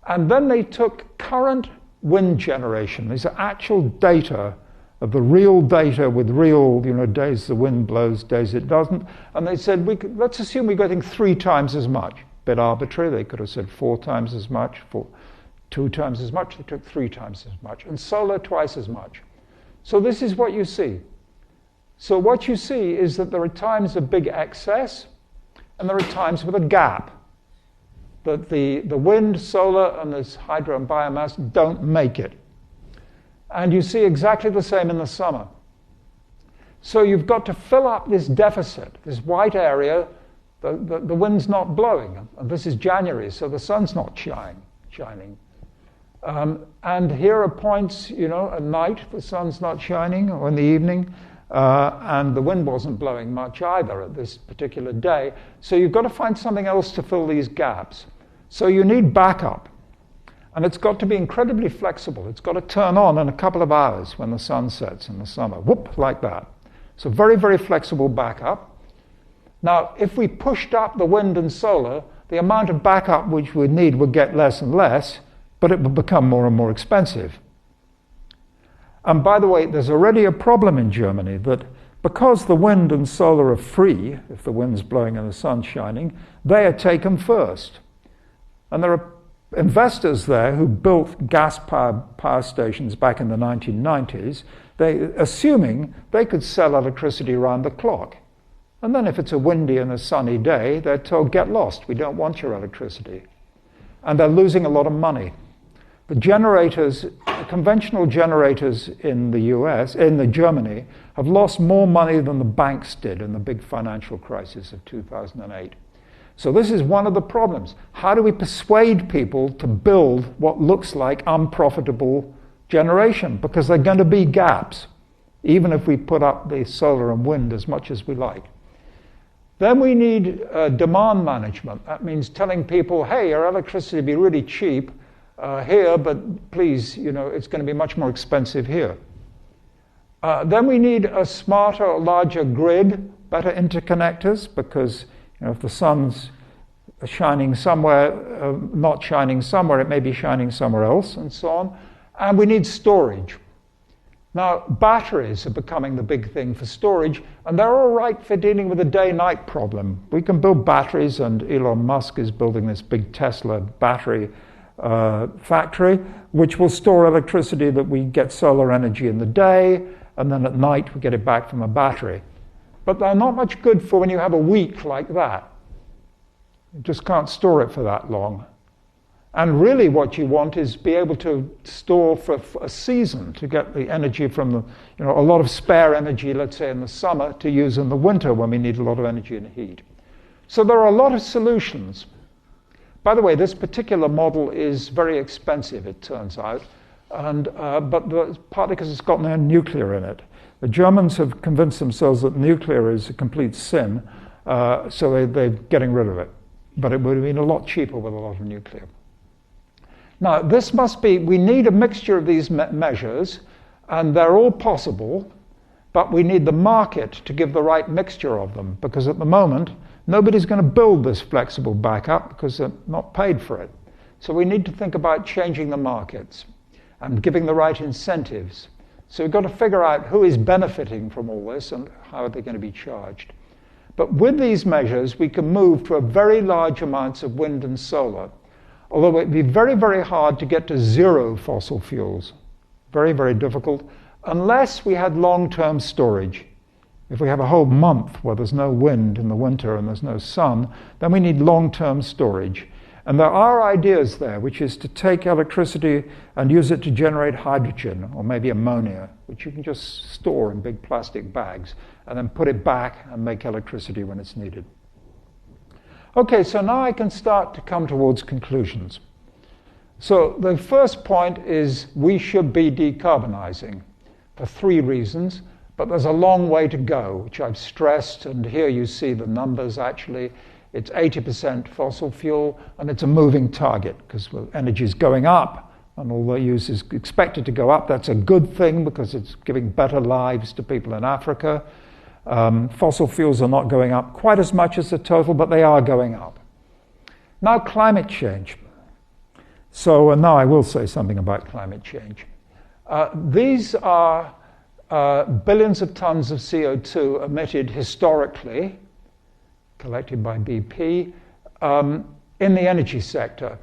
And then they took current wind generation. These are actual data of the real data with real, days the wind blows, days it doesn't. And they said, let's assume we're getting 3 times as much. Bit arbitrary. They could have said 4 times as much, 2 times as much. They took 3 times as much. And solar, twice as much. So this is what you see. So what you see is that there are times of big excess, and there are times with a gap. that the wind, solar, and this hydro and biomass don't make it. And you see exactly the same in the summer. So you've got to fill up this deficit, this white area. The wind's not blowing, and this is January, so the sun's not shining. And here are points, at night the sun's not shining, or in the evening, and the wind wasn't blowing much either at this particular day. So you've got to find something else to fill these gaps. So you need backup, and it's got to be incredibly flexible. It's got to turn on in a couple of hours when the sun sets in the summer, whoop, like that. So very, very flexible backup. Now, if we pushed up the wind and solar, the amount of backup which we'd need would get less and less, but it would become more and more expensive. And by the way, there's already a problem in Germany that because the wind and solar are free, if the wind's blowing and the sun's shining, they are taken first. And there are investors there who built gas power stations back in the 1990s, assuming they could sell electricity around the clock. And then if it's a windy and a sunny day, they're told, get lost, we don't want your electricity. And they're losing a lot of money. The generators, conventional generators in Germany, have lost more money than the banks did in the big financial crisis of 2008. So this is one of the problems. How do we persuade people to build what looks like unprofitable generation? Because there are going to be gaps, even if we put up the solar and wind as much as we like. Then we need demand management. That means telling people, hey, your electricity will be really cheap here, but please, it's going to be much more expensive here. Then we need a smarter, larger grid, better interconnectors, because if the sun's shining somewhere, not shining somewhere, it may be shining somewhere else, and so on. And we need storage. Now, batteries are becoming the big thing for storage, and they're all right for dealing with the day-night problem. We can build batteries, and Elon Musk is building this big Tesla battery factory, which will store electricity that we get solar energy in the day, and then at night we get it back from a battery. But they're not much good for when you have a week like that. You just can't store it for that long. And really what you want is be able to store for a season to get the energy from a lot of spare energy, let's say in the summer, to use in the winter when we need a lot of energy and heat. So there are a lot of solutions. By the way, this particular model is very expensive, it turns out, but partly because it's got no nuclear in it. The Germans have convinced themselves that nuclear is a complete sin, so they're getting rid of it. But it would have been a lot cheaper with a lot of nuclear. Now, we need a mixture of these measures, and they're all possible, but we need the market to give the right mixture of them, because at the moment, nobody's going to build this flexible backup because they're not paid for it. So we need to think about changing the markets and giving the right incentives. So we've got to figure out who is benefiting from all this and how are they going to be charged. But with these measures, we can move to a very large amounts of wind and solar, although it would be very, very hard to get to zero fossil fuels. Very, very difficult, unless we had long-term storage. If we have a whole month where there's no wind in the winter and there's no sun, then we need long-term storage. And there are ideas there, which is to take electricity and use it to generate hydrogen or maybe ammonia, which you can just store in big plastic bags and then put it back and make electricity when it's needed. Okay, so now I can start to come towards conclusions. So the first point is we should be decarbonising for 3 reasons, but there's a long way to go, which I've stressed, and here you see the numbers actually. It's 80% fossil fuel, and it's a moving target because energy is going up, and all the use is expected to go up. That's a good thing because it's giving better lives to people in Africa. Fossil fuels are not going up quite as much as the total, but they are going up. Now, climate change. So now I will say something about climate change. These are billions of tons of CO2 emitted historically, collected by BP, in the energy sector.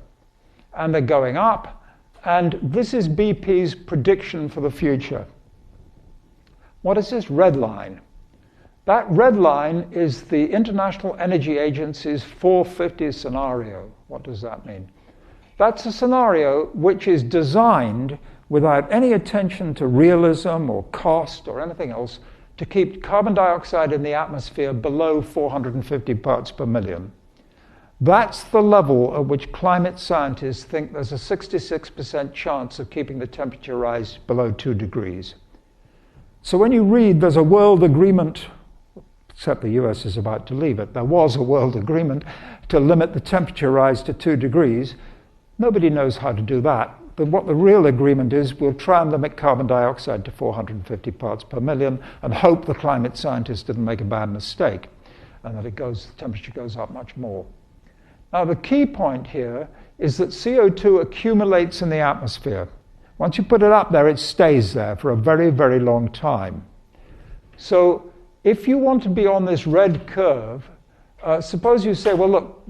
And they're going up. And this is BP's prediction for the future. What is this red line? That red line is the International Energy Agency's 450 scenario. What does that mean? That's a scenario which is designed without any attention to realism or cost or anything else to keep carbon dioxide in the atmosphere below 450 parts per million. That's the level at which climate scientists think there's a 66% chance of keeping the temperature rise below 2 degrees. So when you read there's a world agreement, except the US is about to leave it, there was a world agreement to limit the temperature rise to 2 degrees, nobody knows how to do that. But what the real agreement is, we'll try and limit carbon dioxide to 450 parts per million and hope the climate scientists didn't make a bad mistake and that the temperature goes up much more. Now, the key point here is that CO2 accumulates in the atmosphere. Once you put it up there, it stays there for a very, very long time. So if you want to be on this red curve, suppose you say, well, look,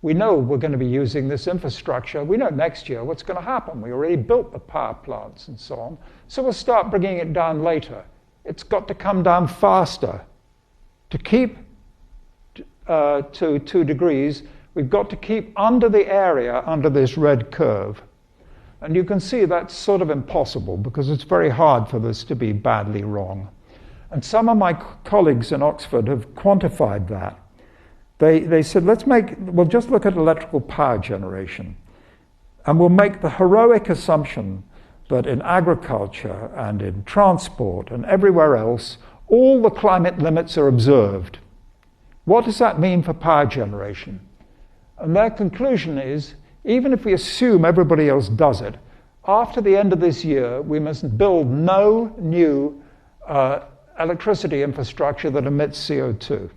we know we're going to be using this infrastructure. We know next year what's going to happen. We already built the power plants and so on. So we'll start bringing it down later. It's got to come down faster. To keep to 2 degrees, we've got to keep under the area under this red curve. And you can see that's sort of impossible because it's very hard for this to be badly wrong. And some of my colleagues in Oxford have quantified that. They said, we'll just look at electrical power generation. And we'll make the heroic assumption that in agriculture and in transport and everywhere else, all the climate limits are observed. What does that mean for power generation? And their conclusion is, even if we assume everybody else does it, after the end of this year, we must build no new electricity infrastructure that emits CO2.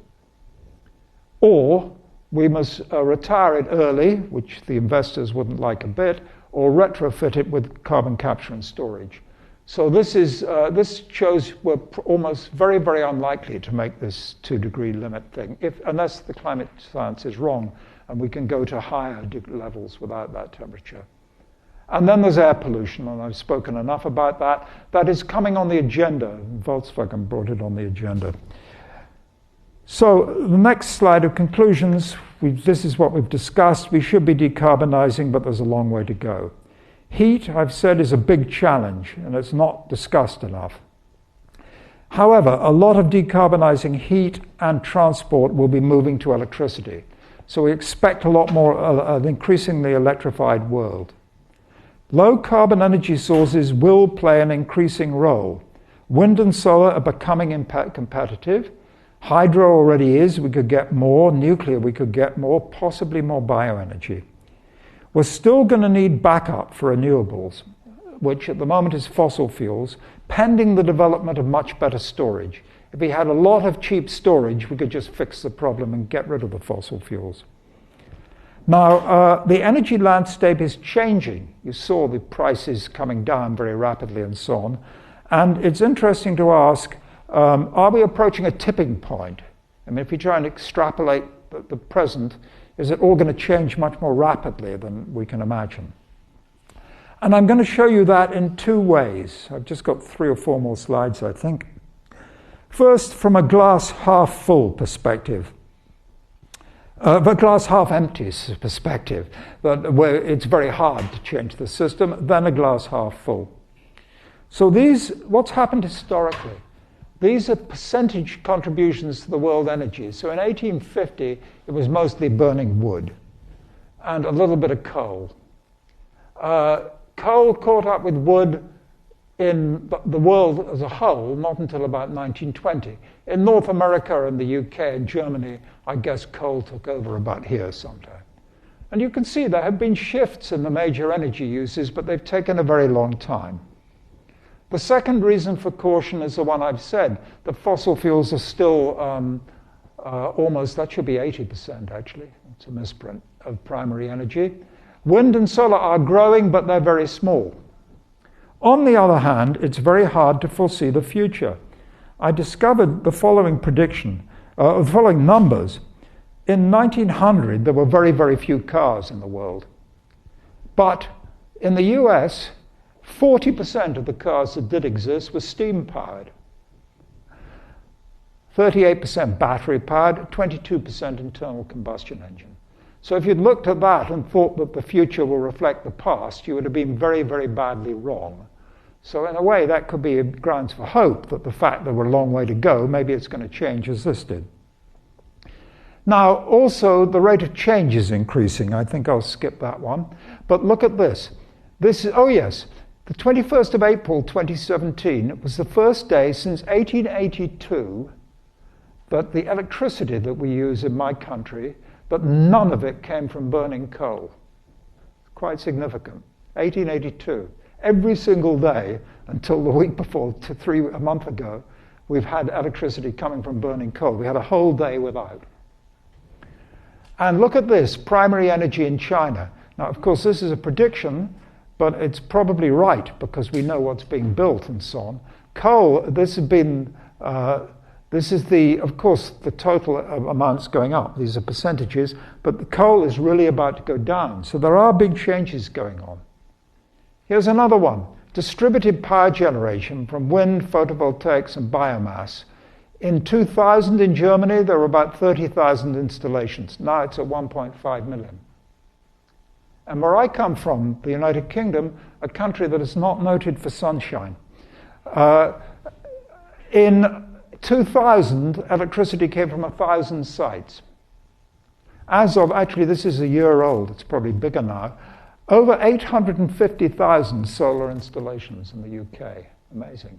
Or we must retire it early, which the investors wouldn't like a bit, or retrofit it with carbon capture and storage. So this shows we're almost very, very unlikely to make this 2-degree limit thing, unless the climate science is wrong, and we can go to higher levels without that temperature. And then there's air pollution, and I've spoken enough about that. That is coming on the agenda. Volkswagen brought it on the agenda. So the next slide of conclusions, this is what we've discussed. We should be decarbonising, but there's a long way to go. Heat, I've said, is a big challenge, and it's not discussed enough. However, a lot of decarbonising heat and transport will be moving to electricity. So we expect a lot more, an increasingly electrified world. Low carbon energy sources will play an increasing role. Wind and solar are becoming competitive. Hydro already is. We could get more. Nuclear, we could get more, possibly more bioenergy. We're still going to need backup for renewables, which at the moment is fossil fuels, pending the development of much better storage. If we had a lot of cheap storage, we could just fix the problem and get rid of the fossil fuels. Now, the energy landscape is changing. You saw the prices coming down very rapidly and so on. And it's interesting to ask, are we approaching a tipping point? I mean, if we try and extrapolate the present, is it all going to change much more rapidly than we can imagine? And I'm going to show you that in 2 ways. I've just got 3 or 4 more slides, I think. First, from a glass half full perspective. The glass half empty perspective, where it's very hard to change the system, then a glass half full. So what's happened historically? These are percentage contributions to the world energy. So in 1850, it was mostly burning wood and a little bit of coal. Coal caught up with wood in the world as a whole, not until about 1920. In North America and the UK and Germany, I guess coal took over about here sometime. And you can see there have been shifts in the major energy uses, but they've taken a very long time. The second reason for caution is the one I've said. The fossil fuels are still almost, that should be 80% actually, it's a misprint, of primary energy. Wind and solar are growing, but they're very small. On the other hand, it's very hard to foresee the future. I discovered the following prediction, the following numbers. In 1900, there were very, very few cars in the world. But in the US, 40% of the cars that did exist were steam-powered. 38% battery powered, 22% internal combustion engine. So if you'd looked at that and thought that the future will reflect the past, you would have been very, very badly wrong. So in a way, that could be grounds for hope that the fact that we're a long way to go, maybe it's going to change as this did. Now, also, the rate of change is increasing. I think I'll skip that one. But look at this. This is, oh yes, the 21st of April 2017 was the first day since 1882 that the electricity that we use in my country, that none of it came from burning coal. Quite significant. 1882. Every single day until the week before, a month ago, we've had electricity coming from burning coal. We had a whole day without. And look at this, primary energy in China. Now, of course, this is a prediction, but it's probably right because we know what's being built and so on. Coal, this has been, this is of course, the total amounts going up. These are percentages, but the coal is really about to go down. So there are big changes going on. Here's another one, distributed power generation from wind, photovoltaics, and biomass. In 2000 in Germany, there were about 30,000 installations. Now it's at 1.5 million. And where I come from, the United Kingdom, a country that is not noted for sunshine, in 2000, electricity came from 1,000 sites. As of, actually this is a year old, it's probably bigger now, over 850,000 solar installations in the UK. Amazing.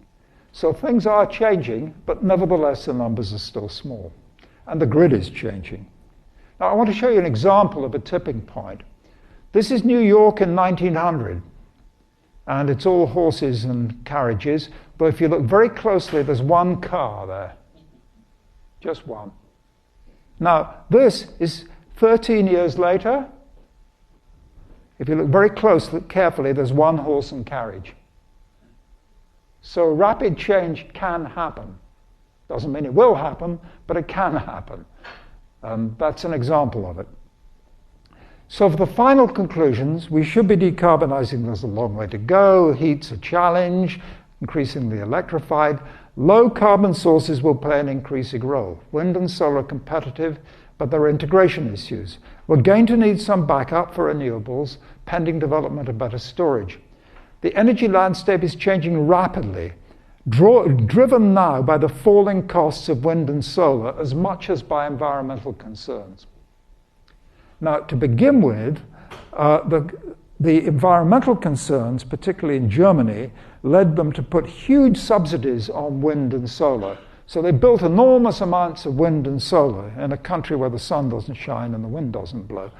So things are changing, but nevertheless the numbers are still small. And the grid is changing. Now I want to show you an example of a tipping point. This is New York in 1900. And it's all horses and carriages. But if you look very closely, there's one car there. Just one. Now this is 13 years later. If you look very closely, carefully, there's one horse and carriage. So rapid change can happen. Doesn't mean it will happen, but it can happen. That's an example of it. So for the final conclusions, we should be decarbonising. There's a long way to go. Heat's a challenge, increasingly electrified. Low carbon sources will play an increasing role. Wind and solar are competitive, but there are integration issues. We're going to need some backup for renewables, pending development of better storage. The energy landscape is changing rapidly, driven now by the falling costs of wind and solar as much as by environmental concerns. Now, to begin with, the environmental concerns, particularly in Germany, led them to put huge subsidies on wind and solar. So they built enormous amounts of wind and solar in a country where the sun doesn't shine and the wind doesn't blow.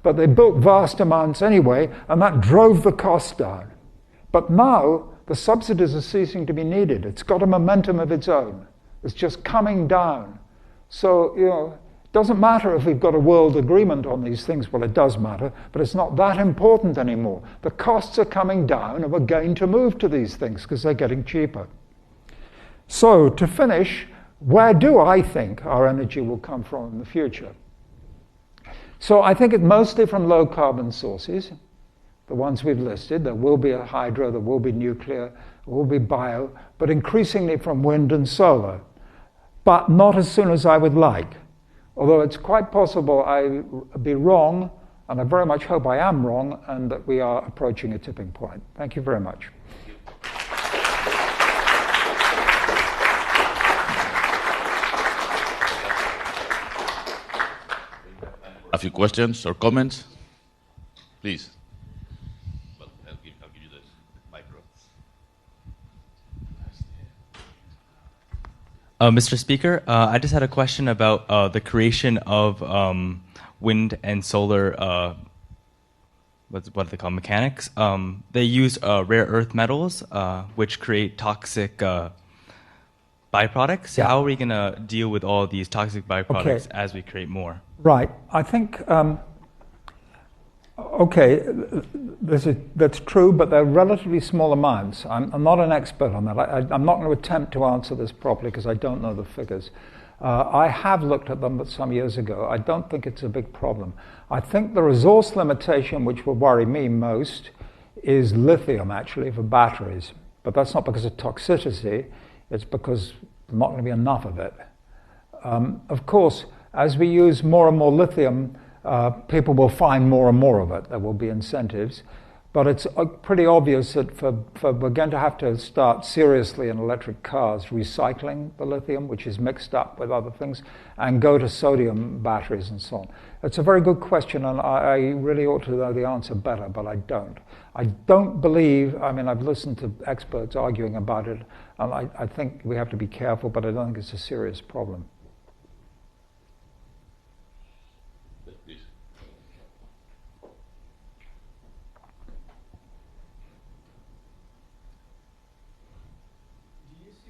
But they built vast amounts anyway, and that drove the cost down. But now, the subsidies are ceasing to be needed. It's got a momentum of its own. It's just coming down. So, it doesn't matter if we've got a world agreement on these things. Well, it does matter, but it's not that important anymore. The costs are coming down, and we're going to move to these things because they're getting cheaper. So, to finish, where do I think our energy will come from in the future? So I think it's mostly from low-carbon sources, the ones we've listed. There will be a hydro, there will be nuclear, there will be bio, but increasingly from wind and solar. But not as soon as I would like. Although it's quite possible I'll be wrong, and I very much hope I am wrong, and that we are approaching a tipping point. Thank you very much. A few questions or comments? Please. Well, I'll give you the micro. Mr. Speaker, I just had a question about the creation of wind and solar, what do they call mechanics? They use rare earth metals, which create toxic byproducts. Yeah. How are we going to deal with all these toxic byproducts as we create more? Right. I think, that's true, but they're relatively small amounts. I'm not an expert on that. I'm not going to attempt to answer this properly because I don't know the figures. I have looked at them some years ago. I don't think it's a big problem. I think the resource limitation which will worry me most is lithium, actually, for batteries. But that's not because of toxicity. It's because there's not going to be enough of it. Of course, as we use more and more lithium, people will find more and more of it. There will be incentives. But it's pretty obvious that we're going to have to start seriously in electric cars recycling the lithium, which is mixed up with other things, and go to sodium batteries and so on. It's a very good question, and I really ought to know the answer better, but I don't. I don't believe, I mean, I've listened to experts arguing about it, and I think we have to be careful, but I don't think it's a serious problem.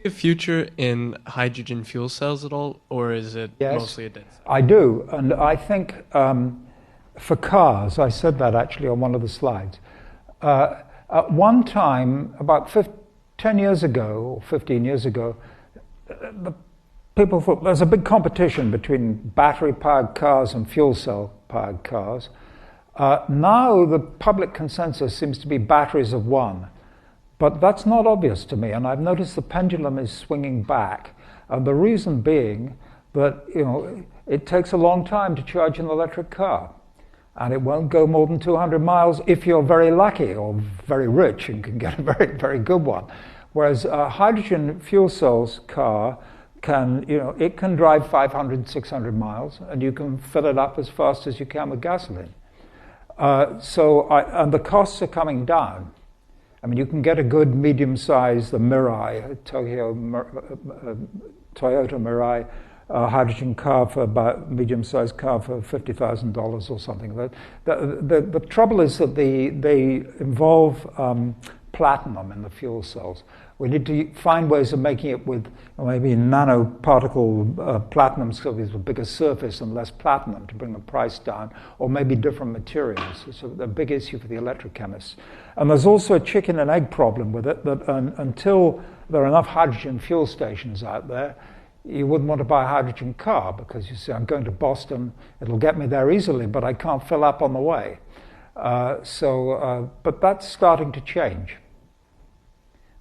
A future in hydrogen fuel cells at all, or is it mostly a dead side? I do, and I think for cars, I said that actually on one of the slides. At one time, about 10 years ago, or 15 years ago, people thought there's a big competition between battery-powered cars and fuel cell-powered cars. Now the public consensus seems to be batteries have won. But that's not obvious to me, and I've noticed the pendulum is swinging back. And the reason being that, it takes a long time to charge an electric car. And it won't go more than 200 miles if you're very lucky or very rich and can get a very, very good one. Whereas a hydrogen fuel cells car it can drive 500, 600 miles, and you can fill it up as fast as you can with gasoline. And the costs are coming down. I mean, you can get a good medium-sized, the Mirai, Toyota Mirai hydrogen car for about medium-sized car for $50,000 or something. The trouble is that they involve platinum in the fuel cells. We need to find ways of making it with maybe nanoparticle platinum, so there's a bigger surface and less platinum to bring the price down, or maybe different materials. It's a big issue for the electrochemists. And there's also a chicken and egg problem with it, that until there are enough hydrogen fuel stations out there, you wouldn't want to buy a hydrogen car because you say, I'm going to Boston, it'll get me there easily, but I can't fill up on the way. But that's starting to change.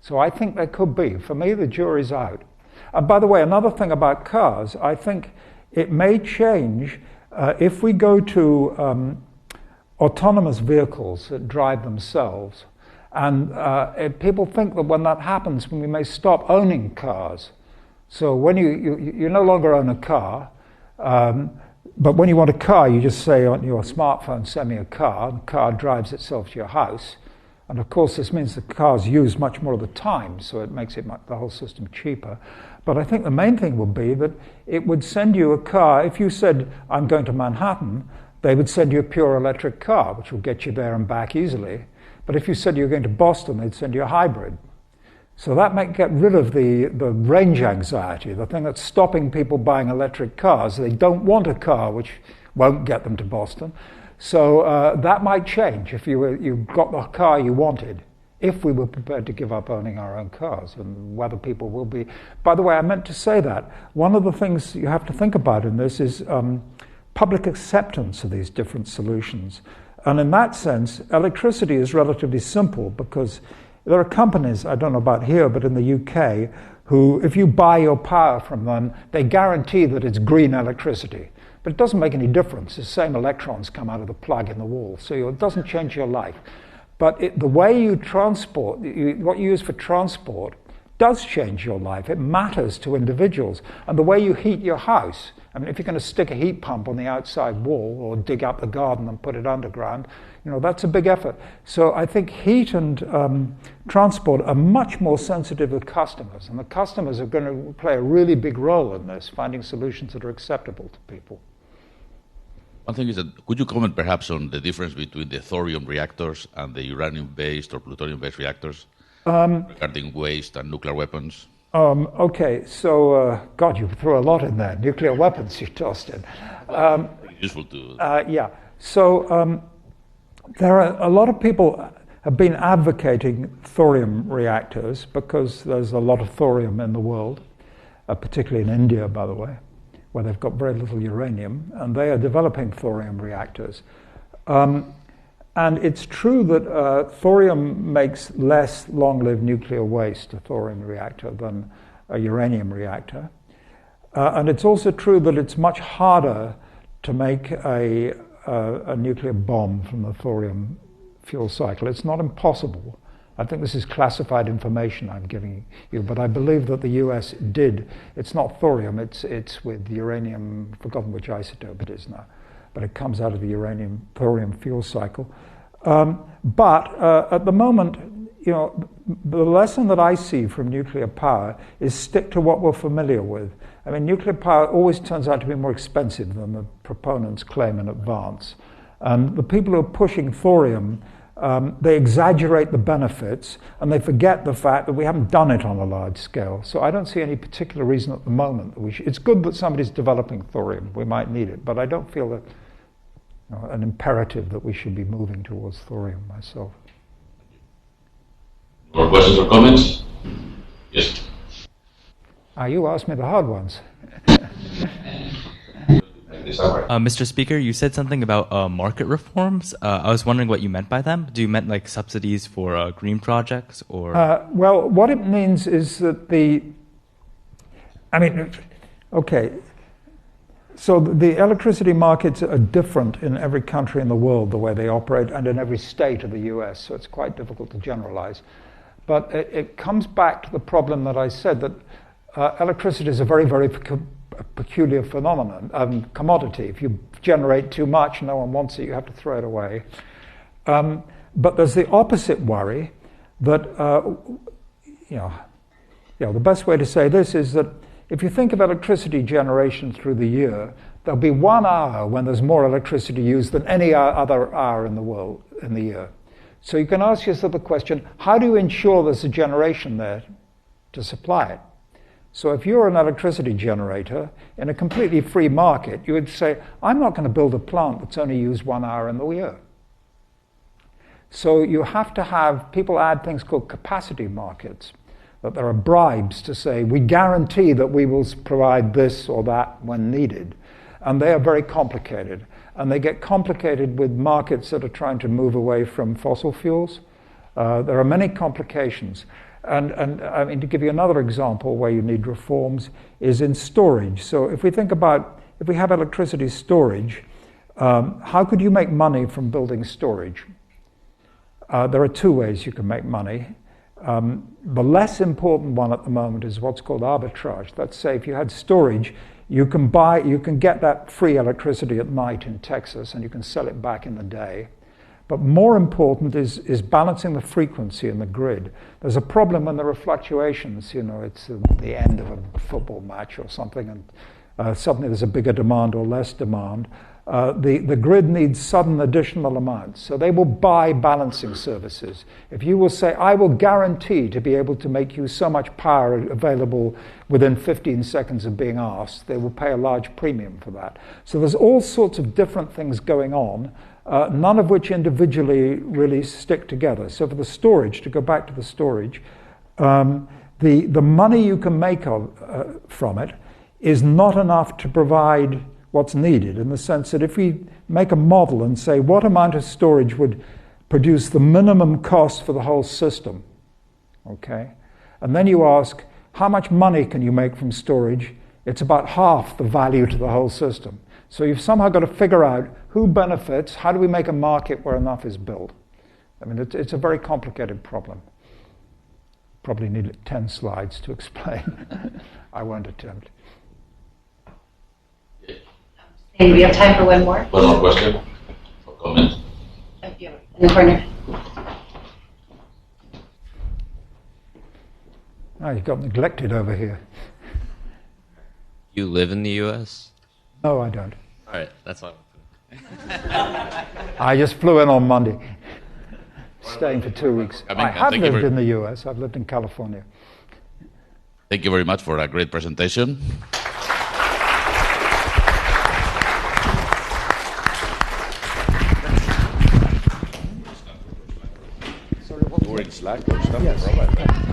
So I think there could be. For me, the jury's out. And by the way, another thing about cars, I think it may change if we go to autonomous vehicles that drive themselves. And people think that when that happens, we may stop owning cars. So when you no longer own a car, but when you want a car, you just say on your smartphone, send me a car, and the car drives itself to your house. And of course, this means the car's used much more of the time, so it makes the whole system cheaper. But I think the main thing would be that it would send you a car. If you said, I'm going to Manhattan, they would send you a pure electric car, which will get you there and back easily. But if you said you're going to Boston, they'd send you a hybrid. So that might get rid of the range anxiety, the thing that's stopping people buying electric cars. They don't want a car which won't get them to Boston. So that might change if you got the car you wanted, if we were prepared to give up owning our own cars, and whether people will be. By the way, I meant to say that. One of the things you have to think about in this is public acceptance of these different solutions. And in that sense, electricity is relatively simple because there are companies, I don't know about here, but in the UK, who, if you buy your power from them, they guarantee that it's green electricity. But it doesn't make any difference. The same electrons come out of the plug in the wall, so it doesn't change your life. But the way you transport, what you use for transport, does change your life. It matters to individuals. And the way you heat your house, I mean, if you're going to stick a heat pump on the outside wall or dig up the garden and put it underground, that's a big effort. So I think heat and transport are much more sensitive to customers, and the customers are going to play a really big role in this, finding solutions that are acceptable to people. One thing is that, could you comment perhaps on the difference between the thorium reactors and the uranium-based or plutonium-based reactors regarding waste and nuclear weapons? Okay, so, God, you threw a lot in there. Nuclear weapons you tossed in. Useful to... Yeah, so there are a lot of people have been advocating thorium reactors because there's a lot of thorium in the world, particularly in India, by the way, where they've got very little uranium, and they are developing thorium reactors. And it's true that thorium makes less long-lived nuclear waste, a thorium reactor, than a uranium reactor. And it's also true that it's much harder to make a nuclear bomb from the thorium fuel cycle. It's not impossible. I think this is classified information I'm giving you, but I believe that the US did. It's not thorium, it's with uranium, I've forgotten which isotope it is now, but it comes out of the uranium thorium fuel cycle. But at the moment, the lesson that I see from nuclear power is stick to what we're familiar with. I mean, nuclear power always turns out to be more expensive than the proponents claim in advance. And the people who are pushing thorium, they exaggerate the benefits and they forget the fact that we haven't done it on a large scale. So I don't see any particular reason at the moment that we should. It's good that somebody's developing thorium. We might need it, but I don't feel that an imperative that we should be moving towards thorium myself. More questions or comments? Yes. You asked me the hard ones. Mr. Speaker, you said something about market reforms. I was wondering what you meant by them. Do you meant like subsidies for green projects, or? Well, what it means is that so the electricity markets are different in every country in the world, the way they operate, and in every state of the US, so it's quite difficult to generalize. But it comes back to the problem that I said, that electricity is a very, very peculiar phenomenon, commodity. If you generate too much, no one wants it, you have to throw it away. But there's the opposite worry that, the best way to say this is that if you think of electricity generation through the year, there'll be 1 hour when there's more electricity used than any other hour in the world in the year. So you can ask yourself the question, how do you ensure there's a generation there to supply it? So if you're an electricity generator in a completely free market, you would say, I'm not going to build a plant that's only used 1 hour in the year. So you have to have, people add things called capacity markets, that there are bribes to say, we guarantee that we will provide this or that when needed. And they are very complicated. And they get complicated with markets that are trying to move away from fossil fuels. There are many complications. And I mean, to give you another example where you need reforms is in storage. So if we think about, if we have electricity storage, how could you make money from building storage? There are 2 ways you can make money. The less important one at the moment is what's called arbitrage. Let's say if you had storage, you can get that free electricity at night in Texas and you can sell it back in the day. But more important is balancing the frequency in the grid. There's a problem when there are fluctuations. It's the end of a football match or something, and suddenly there's a bigger demand or less demand. The grid needs sudden additional amounts. So they will buy balancing services. If you will say, I will guarantee to be able to make you so much power available within 15 seconds of being asked, they will pay a large premium for that. So there's all sorts of different things going on, none of which individually really stick together. So for the storage, to go back to the storage, the money you can make from it is not enough to provide what's needed, in the sense that if we make a model and say what amount of storage would produce the minimum cost for the whole system, okay? And then you ask, how much money can you make from storage? It's about half the value to the whole system. So you've somehow got to figure out who benefits, how do we make a market where enough is built? I mean, it's a very complicated problem. Probably need 10 slides to explain. I won't attempt. And we have time for one more. One more question or comment? In the corner. You got neglected over here. You live in the U.S.? No, I don't. All right, that's fine. I just flew in on Monday, staying for 2 weeks. I have lived in the U.S. I've lived in California. Thank you very much for a great presentation. We're in Slack or stuff? Yes.